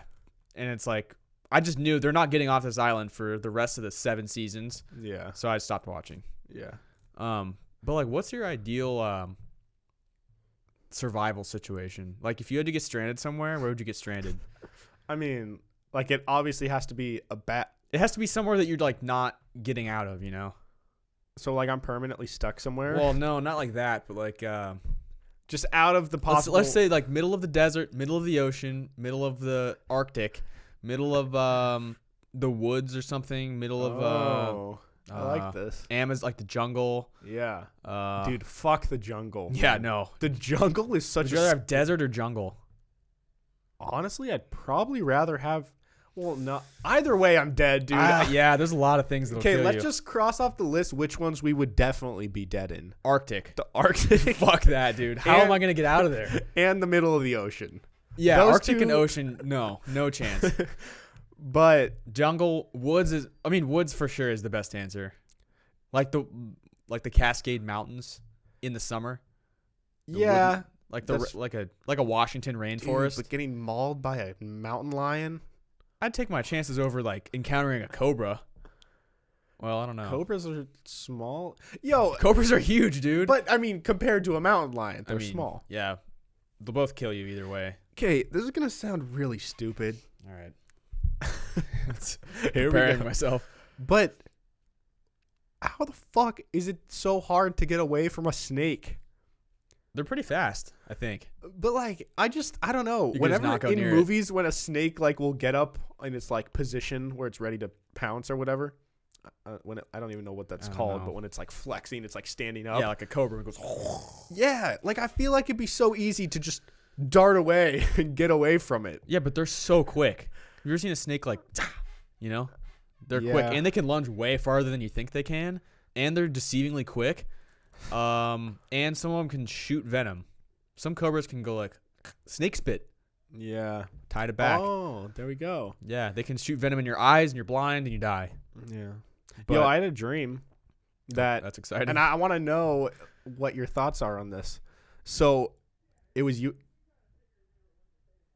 and it's like I just knew they're not getting off this island for the rest of the 7 seasons, Yeah. so I stopped watching. Yeah. But like, what's your ideal survival situation? Like, if you had to get stranded somewhere, where would you get stranded? I mean, like it obviously has to be It has to be somewhere that you're like not getting out of, you know? so like I'm permanently stuck somewhere. Well, no, not like that, but like just out of the possible. let's say like middle of the desert, middle of the ocean, middle of the Arctic, middle of the woods or something, middle of I like this. Amazon, like the jungle. Yeah. Dude, Dude, fuck the jungle. yeah, man. no. The jungle is such Would you rather have desert or jungle? Honestly, I'd probably rather have. Well, no. Either way, I'm dead, dude. Yeah, there's a lot of things that'll Okay, kill let's you. just cross off the list which ones we would definitely be dead in. Arctic. The Arctic. Fuck that, dude. How am I gonna get out of there? And the middle of the ocean. Yeah, Those Arctic and two- ocean, no chance. But Jungle, woods for sure is the best answer. Like the Cascade Mountains in the summer. The yeah, like like a Washington rainforest. Dude, but getting mauled by a mountain lion. I'd take my chances over like encountering a cobra. Well, I don't know. Cobras are small. Yo, Cobras are huge, dude. but I mean, compared to a mountain lion, they're small. Yeah, they'll both kill you either way. Okay, this is gonna sound really stupid. All right. Here we Preparing go. myself. But how the fuck is it so hard to get away from a snake? They're pretty fast, I think. But like, I don't know. You can just Whenever not go in near movies, when a snake like will get up in its like position where it's ready to pounce or whatever, I don't even know what that's called, but when it's like flexing, it's like standing up. Yeah, like a cobra. It goes. Yeah, like I feel like it'd be so easy to just dart away and get away from it. Yeah, but they're so quick. Have you ever seen a snake like, you know? They're quick, and they can lunge way farther than you think they can, and they're deceivingly quick. And some of them can shoot venom. Some cobras can go like snake spit. Yeah. Tied it back. Oh, there we go. Yeah, they can shoot venom in your eyes, and you're blind, and you die. Yeah. But Yo, I had a dream that, that's exciting. and I want to know what your thoughts are on this. So, it was you.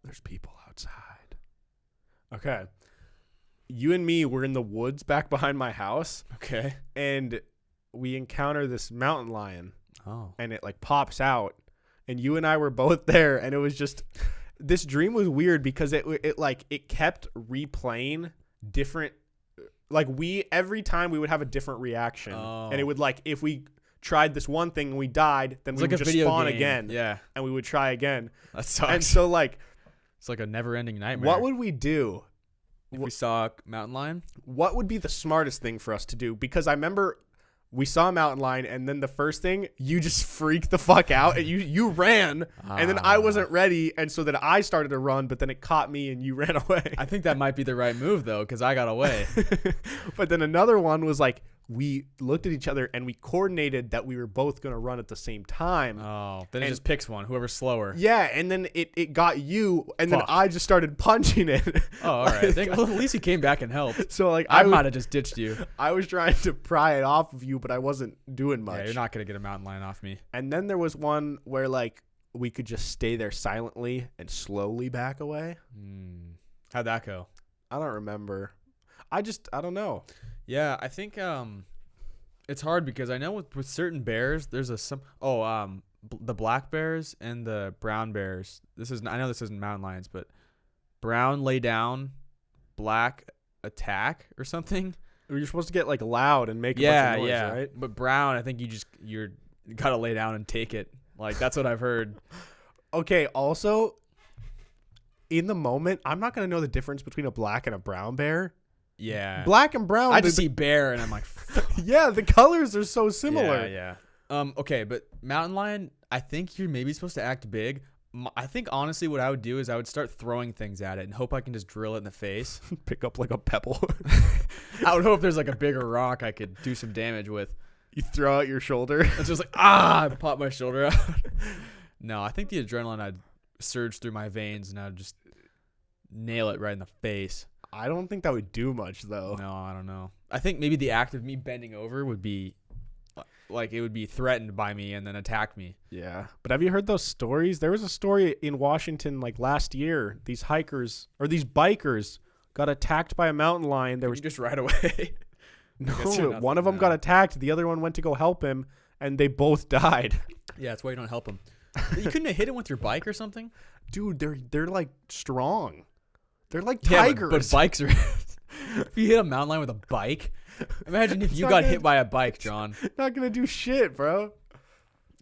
There's people outside. Okay. You and me were in the woods back behind my house, Okay. and we encounter this mountain lion, Oh. and it like pops out, and you and I were both there, and it was just, this dream was weird because it kept replaying different, like every time we would have a different reaction, and it would like, if we tried this one thing and we died, then we would just spawn again, Yeah. and we would try again. That sucks. And so like, It's like a never-ending nightmare. what would we do? if we saw a mountain lion? What would be the smartest thing for us to do? Because I remember we saw a mountain lion, and then the first thing, you just freaked the fuck out, and you ran, and then I wasn't ready, and so then I started to run, but then it caught me, and you ran away. I think that might be the right move, though, because I got away. But then another one was like, we looked at each other, and we coordinated that we were both going to run at the same time. Oh, then it just picks one, whoever's slower. Yeah, and then it got you, and Fuck. then I just started punching it. Oh, all right. Well, at least he came back and helped. So like I might have just ditched you. I was trying to pry it off of you, but I wasn't doing much. Yeah, you're not going to get a mountain lion off me. And then there was one where like we could just stay there silently and slowly back away. How'd that go? I don't remember. I don't know. Yeah, I think it's hard because I know with certain bears, there's the black bears and the brown bears. I know this isn't mountain lions, but brown lay down, black attack or something. You're supposed to get like loud and make a bunch of noise, right? But brown, I think you're gotta lay down and take it. Like that's what I've heard. Okay. Also, in the moment, I'm not gonna know the difference between a black and a brown bear. Yeah, Black and brown. I just see bear and I'm like, yeah, the colors are so similar. Yeah. Okay, but mountain lion, I think you're maybe supposed to act big. I think honestly, what I would do is I would start throwing things at it and hope I can just drill it in the face. Pick up like a pebble. I would hope there's like a bigger rock I could do some damage with. You throw out your shoulder. It's just like I pop my shoulder out. No, I think the adrenaline I'd surge through my veins and I'd just nail it right in the face. I don't think that would do much though. No, I don't know. I think maybe the act of me bending over would be like it would be threatened by me and then attack me. Yeah. But have you heard those stories? There was a story in Washington like last year. These hikers or these bikers got attacked by a mountain lion. There was just right away. no, one of them got attacked. The other one went to go help him, and they both died. Yeah, that's why you don't help him. You couldn't have hit him with your bike or something? Dude, they're like strong. They're like tigers. But bikes are. If you hit a mountain lion with a bike, imagine if you got hit by a bike, John. Not gonna do shit, bro.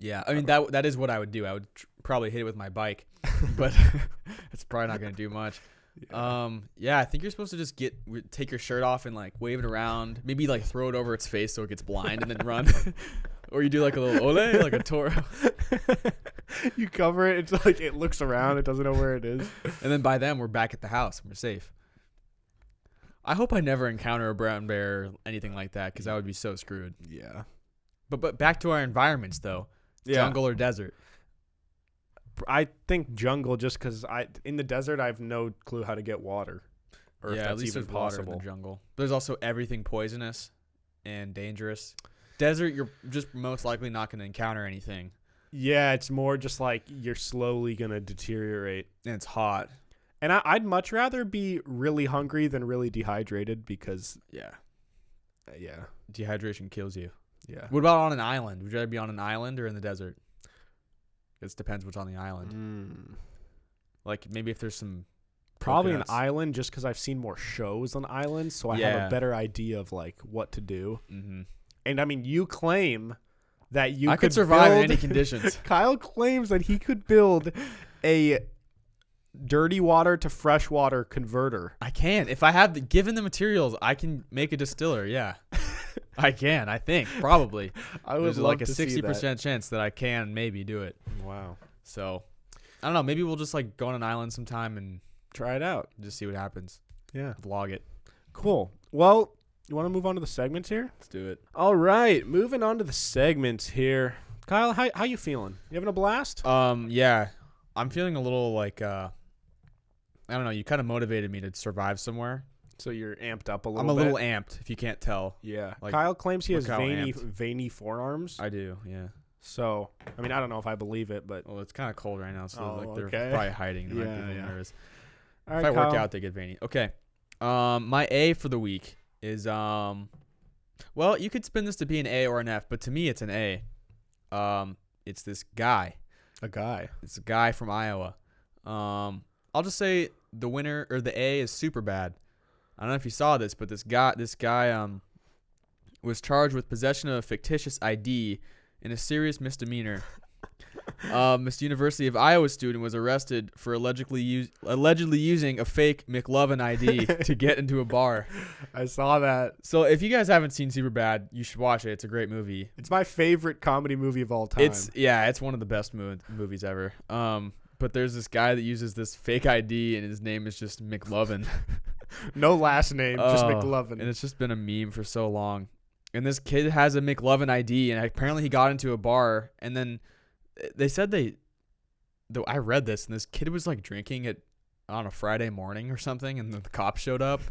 Yeah, I mean that is what I would do. I would probably hit it with my bike, but it's probably not gonna do much. Yeah, I think you're supposed to just take your shirt off and like wave it around, maybe like throw it over its face so it gets blind and then run, or you do like a little ole, like a toro. You cover it. It's like it looks around. It doesn't know where it is. And then by then we're back at the house and we're safe. I hope I never encounter a brown bear or anything like that because I would be so screwed. Yeah. But back to our environments though. Yeah. Jungle or desert? I think jungle just because in the desert I have no clue how to get water. Or if that's at least even there's water in the jungle. There's also everything poisonous and dangerous. Desert, you're just most likely not going to encounter anything. Yeah, it's more just like you're slowly going to deteriorate. And it's hot. And I'd much rather be really hungry than really dehydrated because, Yeah. Yeah. Dehydration kills you. Yeah. What about on an island? Would you rather be on an island or in the desert? It depends what's on the island. Like maybe if there's some Probably coconuts. an island just because I've seen more shows on islands, so I have a better idea of like what to do. Mm-hmm. And I mean, you claim that you I could could survive in build- any conditions. Kyle claims that he could build a dirty water to freshwater converter. I can. If I have given the materials, I can make a distiller. Yeah. I can, I think. Probably. I would There's love like a to see 60% chance that I can maybe do it. that. Wow. So, I don't know. Maybe we'll just like go on an island sometime and Try it out. just see what happens. Yeah. Vlog it. Cool. Well, you want to move on to the segments here? Let's do it. All right. Moving on to the segments here. Kyle, how you feeling? You having a blast? Yeah. I'm feeling a little like I don't know, you kind of motivated me to survive somewhere. So you're amped up a little I'm bit? a little amped, if you can't tell. Yeah. Like, Kyle claims he has look how veiny forearms. I do, yeah. So, I mean, I don't know if I believe it, but Well, it's kind of cold right now, so Oh, like they're okay. probably hiding. They might be a Yeah, little yeah. nervous. all If right, I work Kyle. out, they get veiny. Okay. My A for the week is well, you could spin this to be an A or an F, but to me it's an A. It's this guy. A guy. It's a guy from Iowa. I'll just say the winner or the A is super bad. I don't know if you saw this, but this guy was charged with possession of a fictitious ID in a serious misdemeanor. This University of Iowa student was arrested for allegedly using a fake McLovin ID to get into a bar. I saw that. So if you guys haven't seen Superbad, you should watch it. It's a great movie. It's my favorite comedy movie of all time. It's one of the best movies ever. But there's this guy that uses this fake ID and his name is just McLovin. No last name, just Oh, McLovin. And it's just been a meme for so long. And this kid has a McLovin ID, and apparently he got into a bar, and then they said I read this, and this kid was like drinking it on a Friday morning or something, and the cops showed up.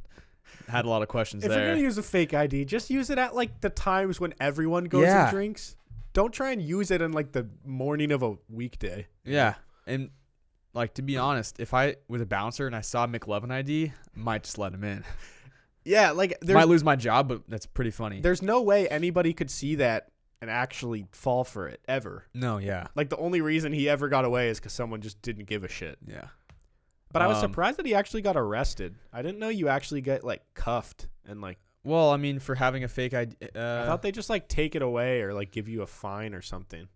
Had a lot of questions If there. you're gonna use a fake ID, just use it at like the times when everyone goes and drinks. Don't try and use it in like the morning of a weekday. Yeah, and like to be honest, if I was a bouncer and I saw McLovin ID, I might just let him in. Yeah, like Might lose my job, but that's pretty funny. there's no way anybody could see that and actually fall for it ever. No, yeah, Like the only reason he ever got away is because someone just didn't give a shit. yeah. But I was surprised that he actually got arrested. I didn't know you actually get like cuffed and like. Well, I mean, for having a fake ID. I thought they just like take it away or like give you a fine or something.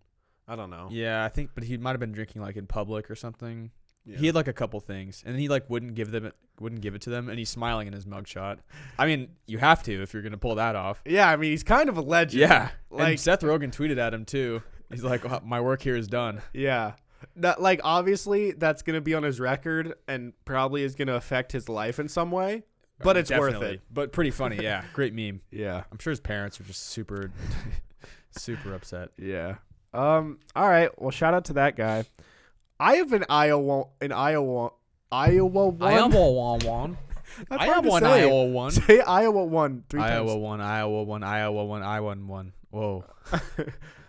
I don't know. Yeah, I think, but he might have been drinking like in public or something. Yeah. He had like a couple things, and he like wouldn't give it to them, and he's smiling in his mugshot. I mean, you have to if you're gonna pull that off. Yeah, I mean he's kind of a legend. Yeah, Like- and Seth Rogen tweeted at him too. He's like, "Oh, "My work here is done." Yeah. That, like obviously that's gonna be on his record and probably is gonna affect his life in some way. But it's worth Definitely. it. But pretty funny, yeah. Great meme. Yeah. I'm sure his parents are just super, super upset. Yeah. All right. Well, shout out to that guy. I have an Iowa one. I have one. I That's have hard to one say. Iowa one. Say Iowa one 3 Iowa times. one. Iowa one. Iowa one. Iowa one. Whoa.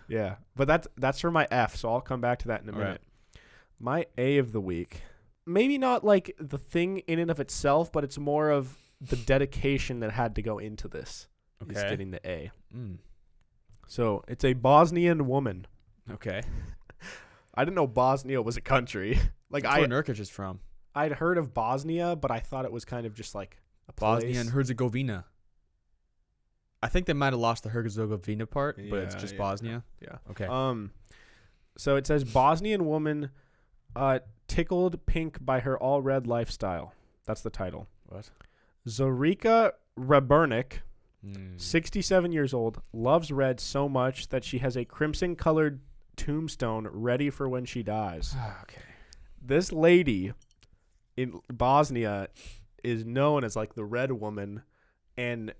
Yeah, but that's for my F, so I'll come back to that in a All minute. right. My A of the week, maybe not like the thing in and of itself, but it's more of the dedication that had to go into this. Is Okay. getting the A. Mm. So it's a Bosnian woman. Okay. I didn't know Bosnia was a country. Like That's where Nurkic is from. I'd heard of Bosnia, but I thought it was kind of just like a place. Bosnia and Herzegovina. I think they might have lost the Herzegovina part, but it's Yeah, just yeah. Bosnia. Yeah. Okay. So it says Bosnian woman tickled pink by her all red lifestyle. That's the title. What? Zorica Rebernik, Mm. 67 years old, loves red so much that she has a crimson-colored tombstone ready for when she dies. Okay. This lady in Bosnia is known as like the red woman, and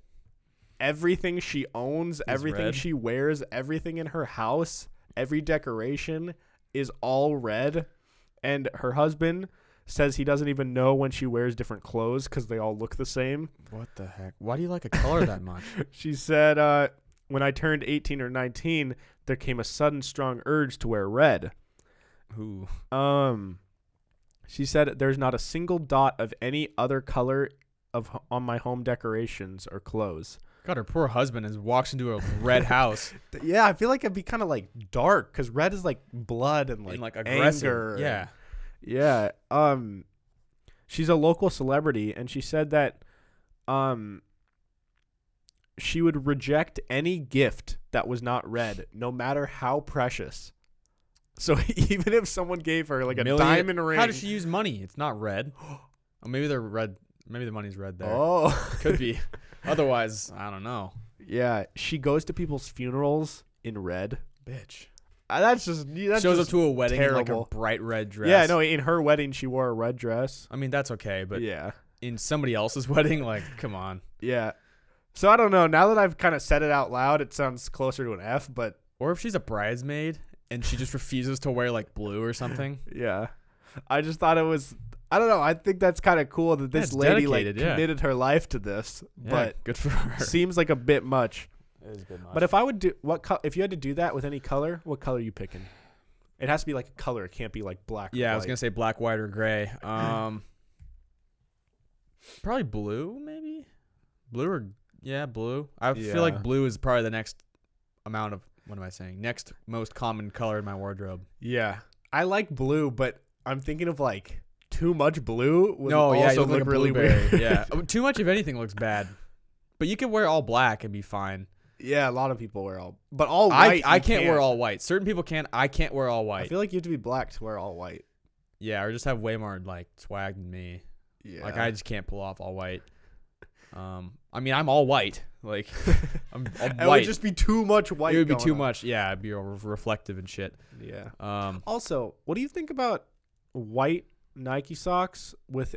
everything she owns, everything red? she wears, everything in her house, every decoration is all red. And her husband says he doesn't even know when she wears different clothes because they all look the same. What the heck? Why do you like a color that much? She said, when I turned 18 or 19, there came a sudden strong urge to wear red. Ooh. She said there's not a single dot of any other color on my home decorations or clothes. God, her poor husband walks into a red house. Yeah, I feel like it'd be kind of like dark because red is like blood and like aggressive. anger. Yeah. Yeah. She's a local celebrity, and she said that she would reject any gift that was not red, no matter how precious. So even if someone gave her like a diamond ring. How does she use money? It's not red. Oh, maybe they're red. Maybe the money's red there. Oh. Could be. Otherwise, I don't know. Yeah. She goes to people's funerals in red. Bitch. That shows up to a wedding in like a bright red dress. Yeah, no, in her wedding, she wore a red dress. I mean, that's okay, but yeah, in somebody else's wedding, like, come on. Yeah. So I don't know. Now that I've kind of said it out loud, it sounds closer to an F, but. Or if she's a bridesmaid and she just refuses to wear like blue or something. Yeah. I just thought it was, I don't know. I think that's kind of cool that this lady committed her life to this, but good for her. Seems like a bit much. It is a bit much. But if I would do if you had to do that with any color, what color are you picking? It has to be like a color. It can't be like black. Yeah, or white. I was gonna say black, white, or gray. Probably blue, maybe. Blue. I feel like blue is probably the next amount of next most common color in my wardrobe. Yeah, I like blue, but I'm thinking of like too much blue would you also look look really weird. weird. Yeah, too much of anything looks bad. But you can wear all black and be fine. Yeah, a lot of people wear but all white. I can't wear all white. Certain people can. I can't wear all white. I feel like you have to be black to wear all white. Yeah, or just have way more like swag than me. Yeah, like I just can't pull off all white. I mean, I'm all white. Like I'm white. It would just be too much white. It would be too much. Yeah, it'd be reflective and shit. Yeah. Also, what do you think about white Nike socks with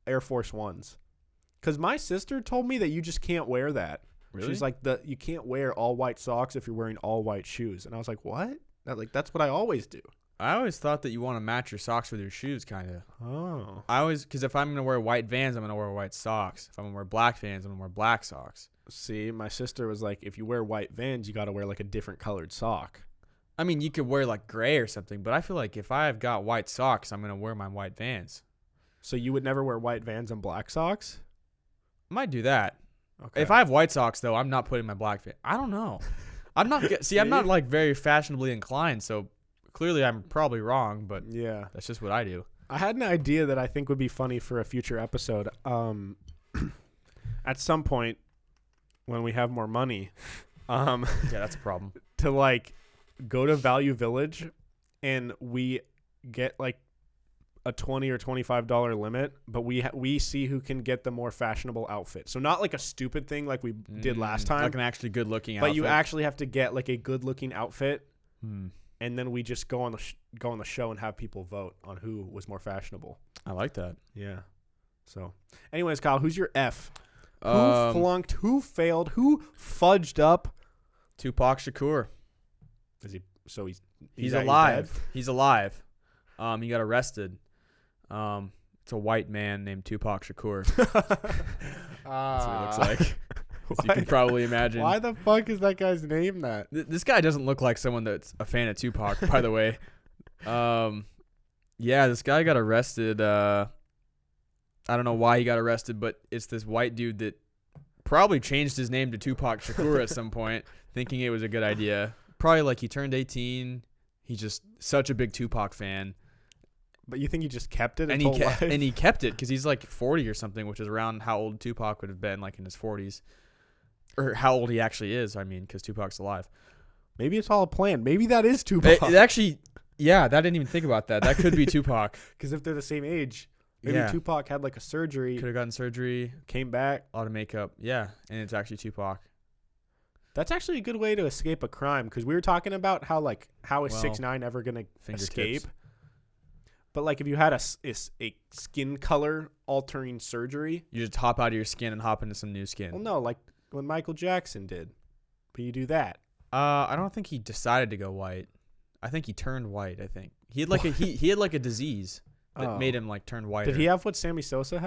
Air Force Ones? Because my sister told me that you just can't wear that. Really? She's like, you can't wear all white socks if you're wearing all white shoes. And I was like, what? That's what I always do. I always thought that you want to match your socks with your shoes, kind of. Oh. Because if I'm going to wear white Vans, I'm going to wear white socks. If I'm going to wear black Vans, I'm going to wear black socks. See, my sister was like, if you wear white Vans, you got to wear like a different colored sock. I mean, you could wear like gray or something, but I feel like if I've got white socks, I'm going to wear my white Vans. So you would never wear white Vans and black socks? I might do that. Okay. If I have white socks, though, I'm not putting my black Vans. I don't know. I'm not like very fashionably inclined, so clearly I'm probably wrong, but yeah, that's just what I do. I had an idea that I think would be funny for a future episode. At some point when we have more money, yeah, that's a problem. To like go to Value Village and we get like a $20 or $25 limit, but we see who can get the more fashionable outfit. So not like a stupid thing like we did last time, like an actually good looking outfit. But you actually have to get like a good looking outfit. And then we just go on the show and have people vote on who was more fashionable. I like that. Yeah. So, anyways, Kyle, who's your F? Who flunked? Who failed? Who fudged up? Tupac Shakur. Is he? So he's alive. He's alive. He got arrested. It's a white man named Tupac Shakur. That's what he looks like. As you can probably imagine. Why the fuck is that guy's name that? This guy doesn't look like someone that's a fan of Tupac, by the way. Yeah, this guy got arrested. I don't know why he got arrested, but it's this white dude that probably changed his name to Tupac Shakur at some point, thinking it was a good idea. Probably like he turned 18. He's just such a big Tupac fan. But you think he just kept it? And he kept it because he's like 40 or something, which is around how old Tupac would have been, like in his 40s. Or how old he actually is, I mean, because Tupac's alive. Maybe it's all a plan. Maybe that is Tupac. It actually, yeah, I didn't even think about that. That could be Tupac. Because if they're the same age, maybe Tupac had like a surgery. Could have gotten surgery. Came back. A lot of makeup. Yeah, and it's actually Tupac. That's actually a good way to escape a crime because we were talking about how is 6ix9ine ever going to escape? But like if you had a skin color altering surgery. You just hop out of your skin and hop into some new skin. Well, no, like when Michael Jackson did. But you do that. I don't think he decided to go white. I think he turned white, I think. He had like he had like a disease that made him like turn whiter. Did he have what Sammy Sosa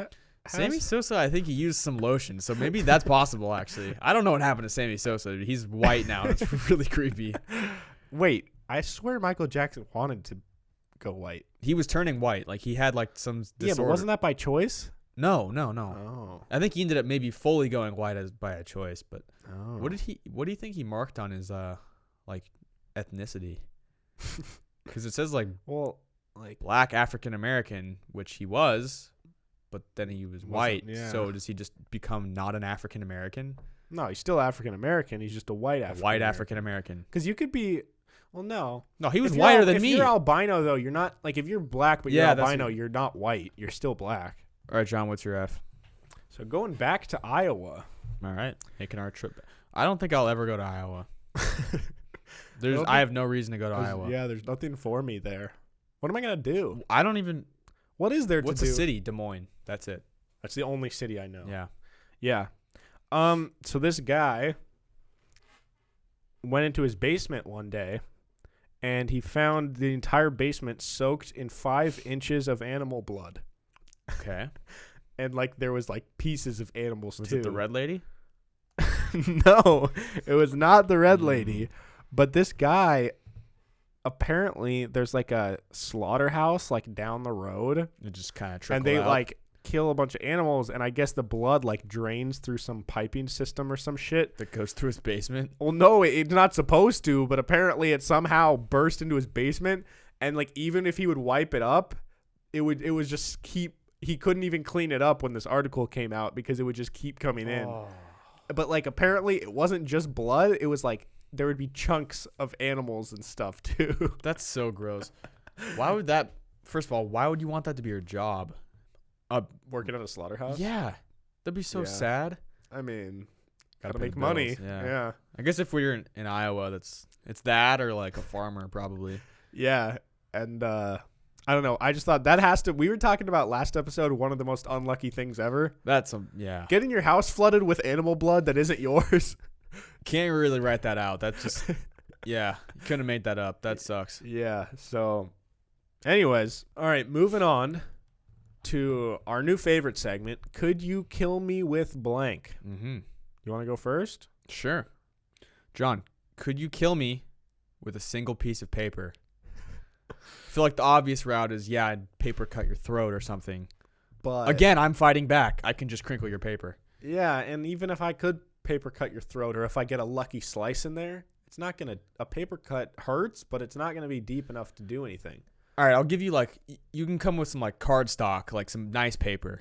Sammy Sosa, I think he used some lotion, so maybe that's possible. Actually, I don't know what happened to Sammy Sosa. He's white now. It's really creepy. Wait, I swear Michael Jackson wanted to go white. He was turning white. Like he had like some disorder. Yeah, but wasn't that by choice? No. Oh. I think he ended up maybe fully going white as by a choice. But Oh. what do you think he marked on his like ethnicity? Because it says like black African American, which he was, but then he was white. Yeah. So does he just become not an African American? No, he's still African American. He's just a white African. White African American. Because you could be. Well, no. No, he was whiter than me. If you're albino, though, you're not. Like, if you're black but you're Yeah, albino, you're not white. You're still black. All right, John, what's your F? So going back to Iowa. All right, making our trip. I don't think I'll ever go to Iowa. I have no reason to go to Iowa. Yeah, there's nothing for me there. What am I going to do? I don't even. What is there to do? What's a city? Des Moines. That's it. That's the only city I know. Yeah. Yeah. So this guy went into his basement one day, and he found the entire basement soaked in 5 inches of animal blood. Okay. And like there was like pieces of animals Was too. it the red lady? No, it was not the red lady. But this guy, apparently, there's like a slaughterhouse like down the road. It just kind of trickled And they out. like kill a bunch of animals, and I guess the blood like drains through some piping system or some shit that goes through his basement. Well, no, it's not supposed to, but apparently it somehow burst into his basement, and like even if he would wipe it up, it was just he couldn't even clean it up when this article came out because it would just keep coming in. But like apparently it wasn't just blood, it was like there would be chunks of animals and stuff too. That's so gross. Why would that? First of all, why would you want that to be your job? Working at a slaughterhouse? Yeah, that'd be so Yeah. sad. I mean, Gotta gotta pay make the money. bills, yeah. Yeah. I guess if we're in Iowa, it's that or like a farmer probably. Yeah. And I don't know. I just thought we were talking about last episode, one of the most unlucky things ever. That's yeah. Getting your house flooded with animal blood that isn't yours. Can't really write that out. That's just yeah. You couldn't have made that up. That sucks. Yeah. So, anyways, all right, moving on to our new favorite segment. Could you kill me with blank? Mm-hmm. You want to go first? Sure. John, could you kill me with a single piece of paper? I feel like the obvious route is, yeah, I'd paper cut your throat or something. But again, I'm fighting back. I can just crinkle your paper. Yeah, and even if I could paper cut your throat, or if I get a lucky slice in there, it's not going to, a paper cut hurts, but it's not going to be deep enough to do anything. All right, I'll give you like, you can come with some like cardstock, like some nice paper.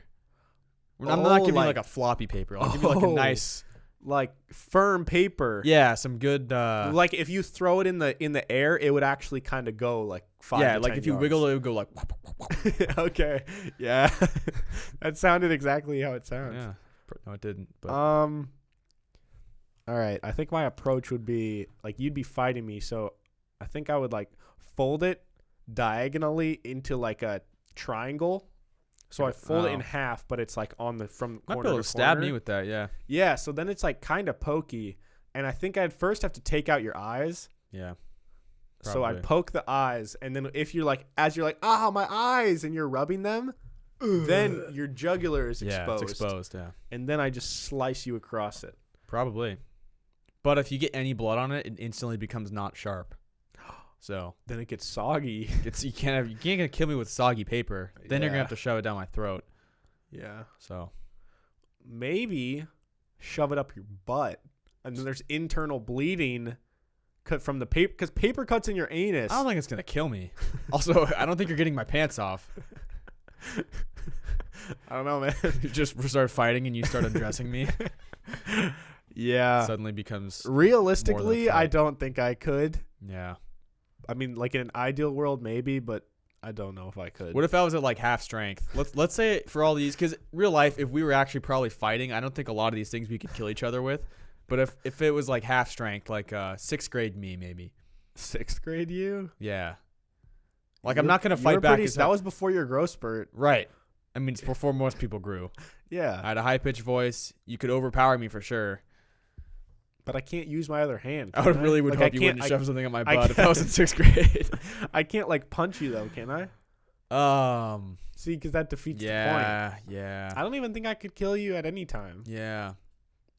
I'm not giving you like a floppy paper. I'll give you like a nice, like firm paper. yeah, some good. Like if you throw it in the air, it would actually kind of go like 5 yeah, to like 10 if you yards. wiggle it, it would go like. Okay, yeah, that sounded exactly how it sounds. Yeah, no, it didn't. But All right, I think my approach would be like you'd be fighting me, so I think I would like fold it diagonally into like a triangle. So I fold it in half, but it's like on the from might corner be able to to stab corner. me with that. Yeah. Yeah, so then it's like kind of pokey, and I think I'd first have to take out your eyes. Yeah. So Probably. I'd poke the eyes, and then if you're like, as you're like, ah, my eyes, and you're rubbing them, then your jugular is Yeah, exposed. it's exposed. Yeah. And then I just slice you across it. Probably. But if you get any blood on it, it instantly becomes not sharp. So Then it gets soggy. you can't gonna kill me with soggy paper. Then you're gonna Yeah. have to shove it down my throat. Yeah. So Maybe shove it up your butt, and then there's internal bleeding cut from the paper, because paper cuts in your anus. I don't think it's gonna kill me. Also, I don't think you're getting my pants off. I don't know, man. You just start fighting and you start undressing me. Yeah. Suddenly becomes Realistically, I fight. don't think I could. yeah. I mean, like in an ideal world, maybe, but I don't know if I could. What if I was at like half strength? Let's say for all these, because real life, if we were actually probably fighting, I don't think a lot of these things we could kill each other with. But if it was like half strength, like 6th grade me maybe. 6th grade you? Yeah. Like I'm not gonna fight were back. pretty- that was before your growth spurt. right. I mean, it's before most people grew. Yeah. I had a high pitched voice. You could overpower me for sure. But I can't use my other hand. I can really would Like, hope I you can't- wouldn't shove something on my I butt if I was in can't- 6th grade. I can't like punch you though, can I? See, because that defeats the point. Yeah. I don't even think I could kill you at any time. Yeah.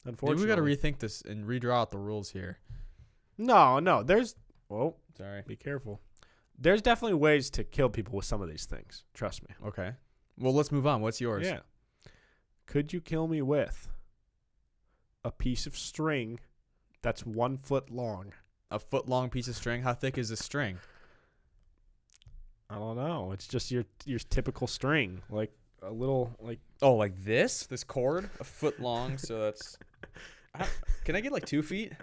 Unfortunately. Maybe we got to rethink this and redraw out the rules here. No. There's... Whoa. Sorry. Be careful. There's definitely ways to kill people with some of these things. Trust me. Okay. Well, let's move on. What's yours? Yeah. Could you kill me with a piece of string that's 1 foot long? A foot-long piece of string? How thick is this string? I don't know. It's just your typical string. Like a little, like... Oh, like this? This cord? A foot long, so that's... Can I get like 2 feet?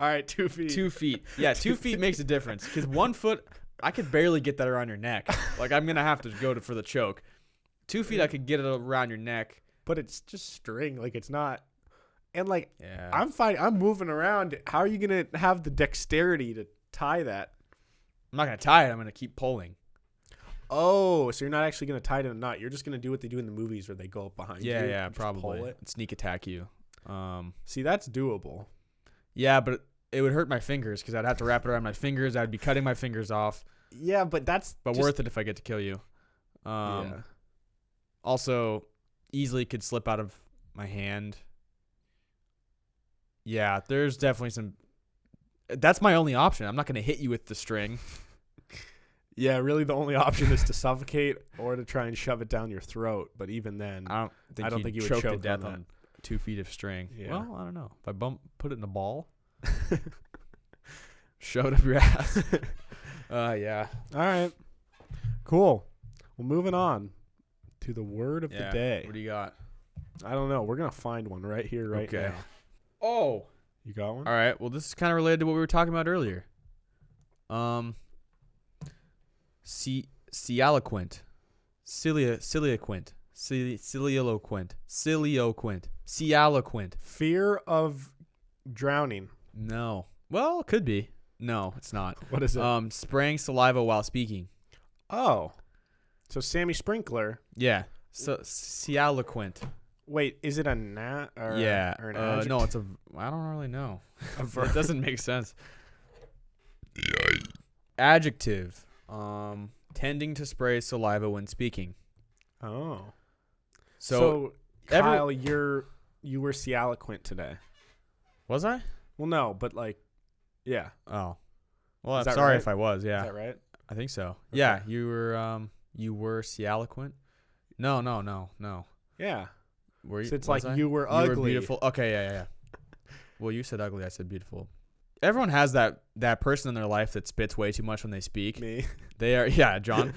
All right, 2 feet. 2 feet. Yeah, 2 feet makes a difference. Because 1 foot, I could barely get that around your neck. Like, I'm going to have to go for the choke. 2 feet, I could get it around your neck. But it's just string. Like, it's not... And, like, yeah. I'm fine. I'm moving around. How are you going to have the dexterity to tie that? I'm not going to tie it. I'm going to keep pulling. Oh, so you're not actually going to tie it in a knot. You're just going to do what they do in the movies where they go up behind you. Yeah, and probably. Pull it. And sneak attack you. See, that's doable. Yeah, but it would hurt my fingers because I'd have to wrap it around my fingers. I'd be cutting my fingers off. Yeah, but that's But just, worth it if I get to kill you. yeah. Also, easily could slip out of my hand. Yeah, there's definitely some... That's my only option. I'm not going to hit you with the string. Yeah, really the only option is to suffocate or to try and shove it down your throat. But even then, I don't think you would choke to choke death on on 2 feet of string. Yeah. Well, I don't know. If I put it in a ball, shove it up your ass. Yeah. All right. Cool. Well, moving on to the word of the day. What do you got? I don't know. We're going to find one right here, right now. Oh. You got one? All right. Well, this is kind of related to what we were talking about earlier. Cilialoquent. Cilialoquent. Fear of drowning. No. Well, it could be. No, it's not. What is it? Spraying saliva while speaking. Oh. So Sammy Sprinkler. Yeah. So cilialoquent. Wait, is it a nat or Yeah. or an adjective? No, it's a... I don't really know. A verb. It doesn't make sense. Adjective. Tending to spray saliva when speaking. Oh. So Kyle, you were Cialoquent today. was I? Well, no, but like, yeah. Oh. Well, Is I'm that sorry right? if I was. Is Yeah. that right? I think so. Okay. Yeah, you were Cialoquent? No. Yeah. Were you? So it's was like I? you were You were ugly. beautiful. Okay, yeah. Well, you said ugly, I said beautiful. Everyone has that person in their life that spits way too much when they speak. Me. They are, yeah, John.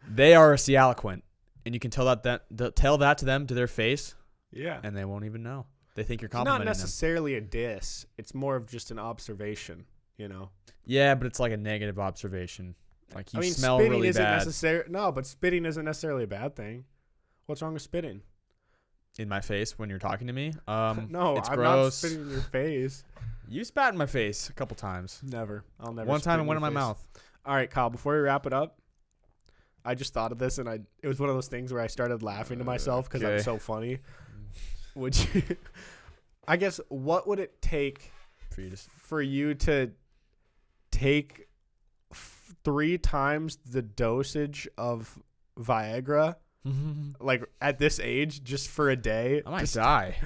They are Cialoquent, and you can tell that to them to their face, Yeah. and they won't even know. They think you're It's not complimenting them. necessarily a diss. It's more of just an observation, you know. Yeah, but it's like a negative observation. Like you I mean, smell spitting really isn't bad necessary. No, but spitting isn't necessarily a bad thing. What's wrong with spitting? in my face when you're talking to me. No, it's I'm gross. not spitting in your face. You spat in my face a couple times. Never. I'll never. One spit time and one in your my face. mouth. All right, Kyle. Before we wrap it up, I just thought of this, and it was one of those things where I started laughing to myself because I'm Okay. so funny. Would you? I guess what would it take For you to for you to take 3 times the dosage of Viagra, like at this age, just for a day? I might die.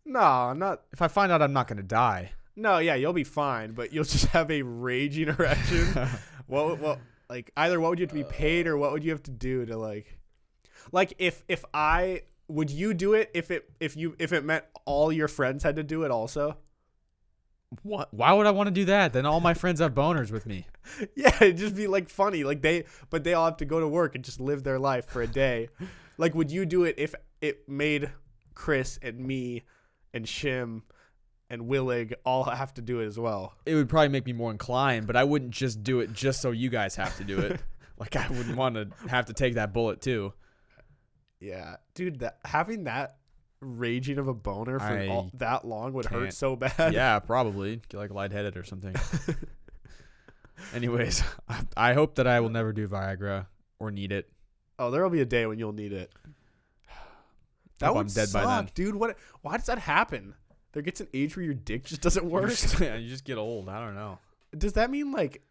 No, I'm not. If I find out I'm not going to die. No, yeah, you'll be fine, but you'll just have a raging erection. What, like either what would you have to be paid or what would you have to do to like if I would you do it if it meant all your friends had to do it also? What? Why would I want to do that? Then all my friends have boners with me. Yeah, it'd just be like funny. Like they all have to go to work and just live their life for a day. Like, would you do it if it made Chris and me and Shim and Willig all have to do it as well? It would probably make me more inclined, but I wouldn't just do it just so you guys have to do it. Like I wouldn't want to have to take that bullet too. Yeah, dude, having that raging of a boner for I that long would hurt can't. so bad. Yeah, probably get like lightheaded or something. Anyways, I hope that I will never do Viagra or need it. Oh, there'll be a day when you'll need it. That Hope would I'm dead suck, by then. dude. Why does that happen? There gets an age where your dick just doesn't work. You just get old. I don't know. Does that mean like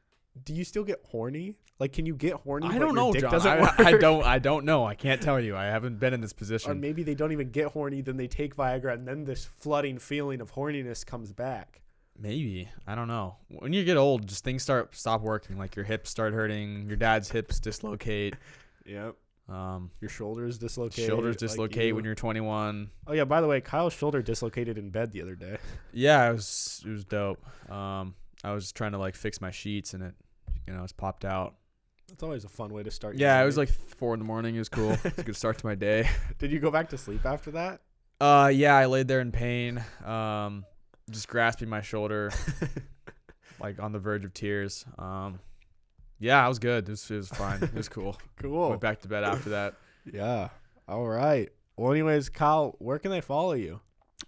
do you still get horny? Like, can you get horny? I but don't your know, dick John. doesn't work? I don't know. I can't tell you. I haven't been in this position. Or maybe they don't even get horny, then they take Viagra, and then this flooding feeling of horniness comes back. Maybe. I don't know. When you get old, just things stop working. Like your hips start hurting. Your dad's hips dislocate. Yep. Your shoulders dislocate. Shoulders dislocate when you're 21. Oh yeah. By the way, Kyle's shoulder dislocated in bed the other day. Yeah, it was dope. I was trying to like fix my sheets and it's popped out. That's always a fun way to start. Yeah, it was like 4 a.m. It was cool. It's a good start to my day. Did you go back to sleep after that? Yeah, I laid there in pain. Just grasping my shoulder, like on the verge of tears. Yeah, I was good. It was fine. It was cool. Cool. Went back to bed after that. Yeah. All right. Well, anyways, Kyle, where can they follow you?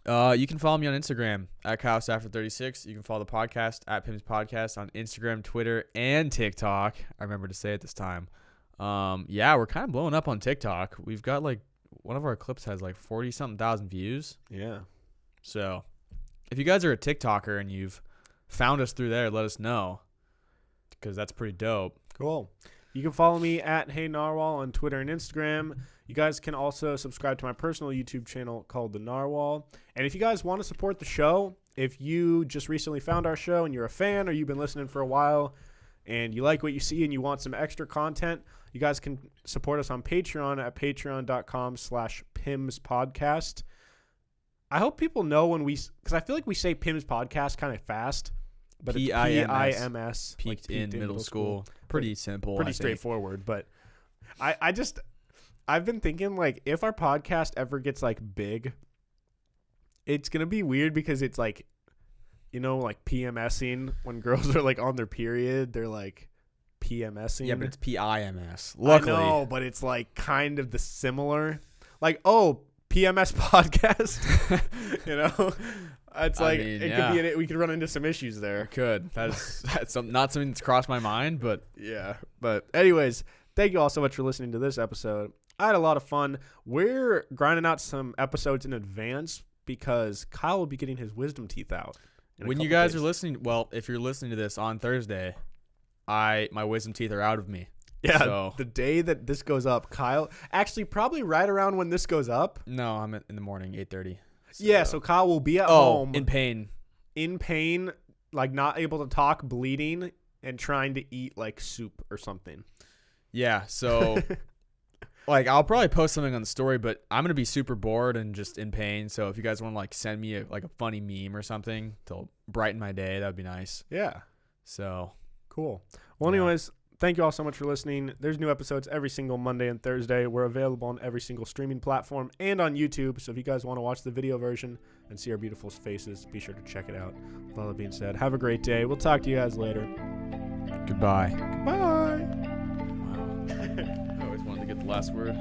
You can follow me on Instagram at KyleStafford36. You can follow the podcast at Pim's Podcast on Instagram, Twitter, and TikTok. I remember to say it this time. Yeah, we're kind of blowing up on TikTok. We've got like one of our clips has like 40-something thousand views. Yeah. So if you guys are a TikToker and you've found us through there, let us know because that's pretty dope. Cool. You can follow me at Hey Narwhal on Twitter and Instagram. You guys can also subscribe to my personal YouTube channel called The Narwhal. And if you guys want to support the show, if you just recently found our show and you're a fan or you've been listening for a while and you like what you see and you want some extra content, you guys can support us on Patreon at patreon.com/PimsPodcast. I hope people know when because I feel like we say Pim's Podcast kind of fast, but it's P-I-M-S. Peaked in middle school. Pretty simple. Pretty straightforward. But I've been thinking, like, if our podcast ever gets, like, big, it's going to be weird because it's, like, like PMSing when girls are, like, on their period. They're, like, PMSing. Yeah, but it's P-I-M-S. Luckily. I know, but it's, like, kind of the similar. Like, oh, PMS podcast. It's like, could be we could run into some issues there. We could. That's not something that's crossed my mind, but. Yeah. But anyways, thank you all so much for listening to this episode. I had a lot of fun. We're grinding out some episodes in advance because Kyle will be getting his wisdom teeth out. When you guys are listening, well, if you're listening to this on Thursday, my wisdom teeth are out of me. Yeah, so. The day that this goes up, Kyle, actually probably right around when this goes up. No, I'm in the morning, 8:30. So Kyle will be at home. In pain. In pain, like not able to talk, bleeding, and trying to eat like soup or something. Yeah, so like I'll probably post something on the story, but I'm going to be super bored and just in pain. So if you guys want to like send me a funny meme or something to brighten my day, that would be nice. Yeah. So. Cool. Well, anyways, thank you all so much for listening. There's new episodes every single Monday and Thursday. We're available on every single streaming platform and on YouTube. So if you guys want to watch the video version and see our beautiful faces, be sure to check it out. With all that being said, have a great day. We'll talk to you guys later. Goodbye. Bye. Wow. I always wanted to get the last word.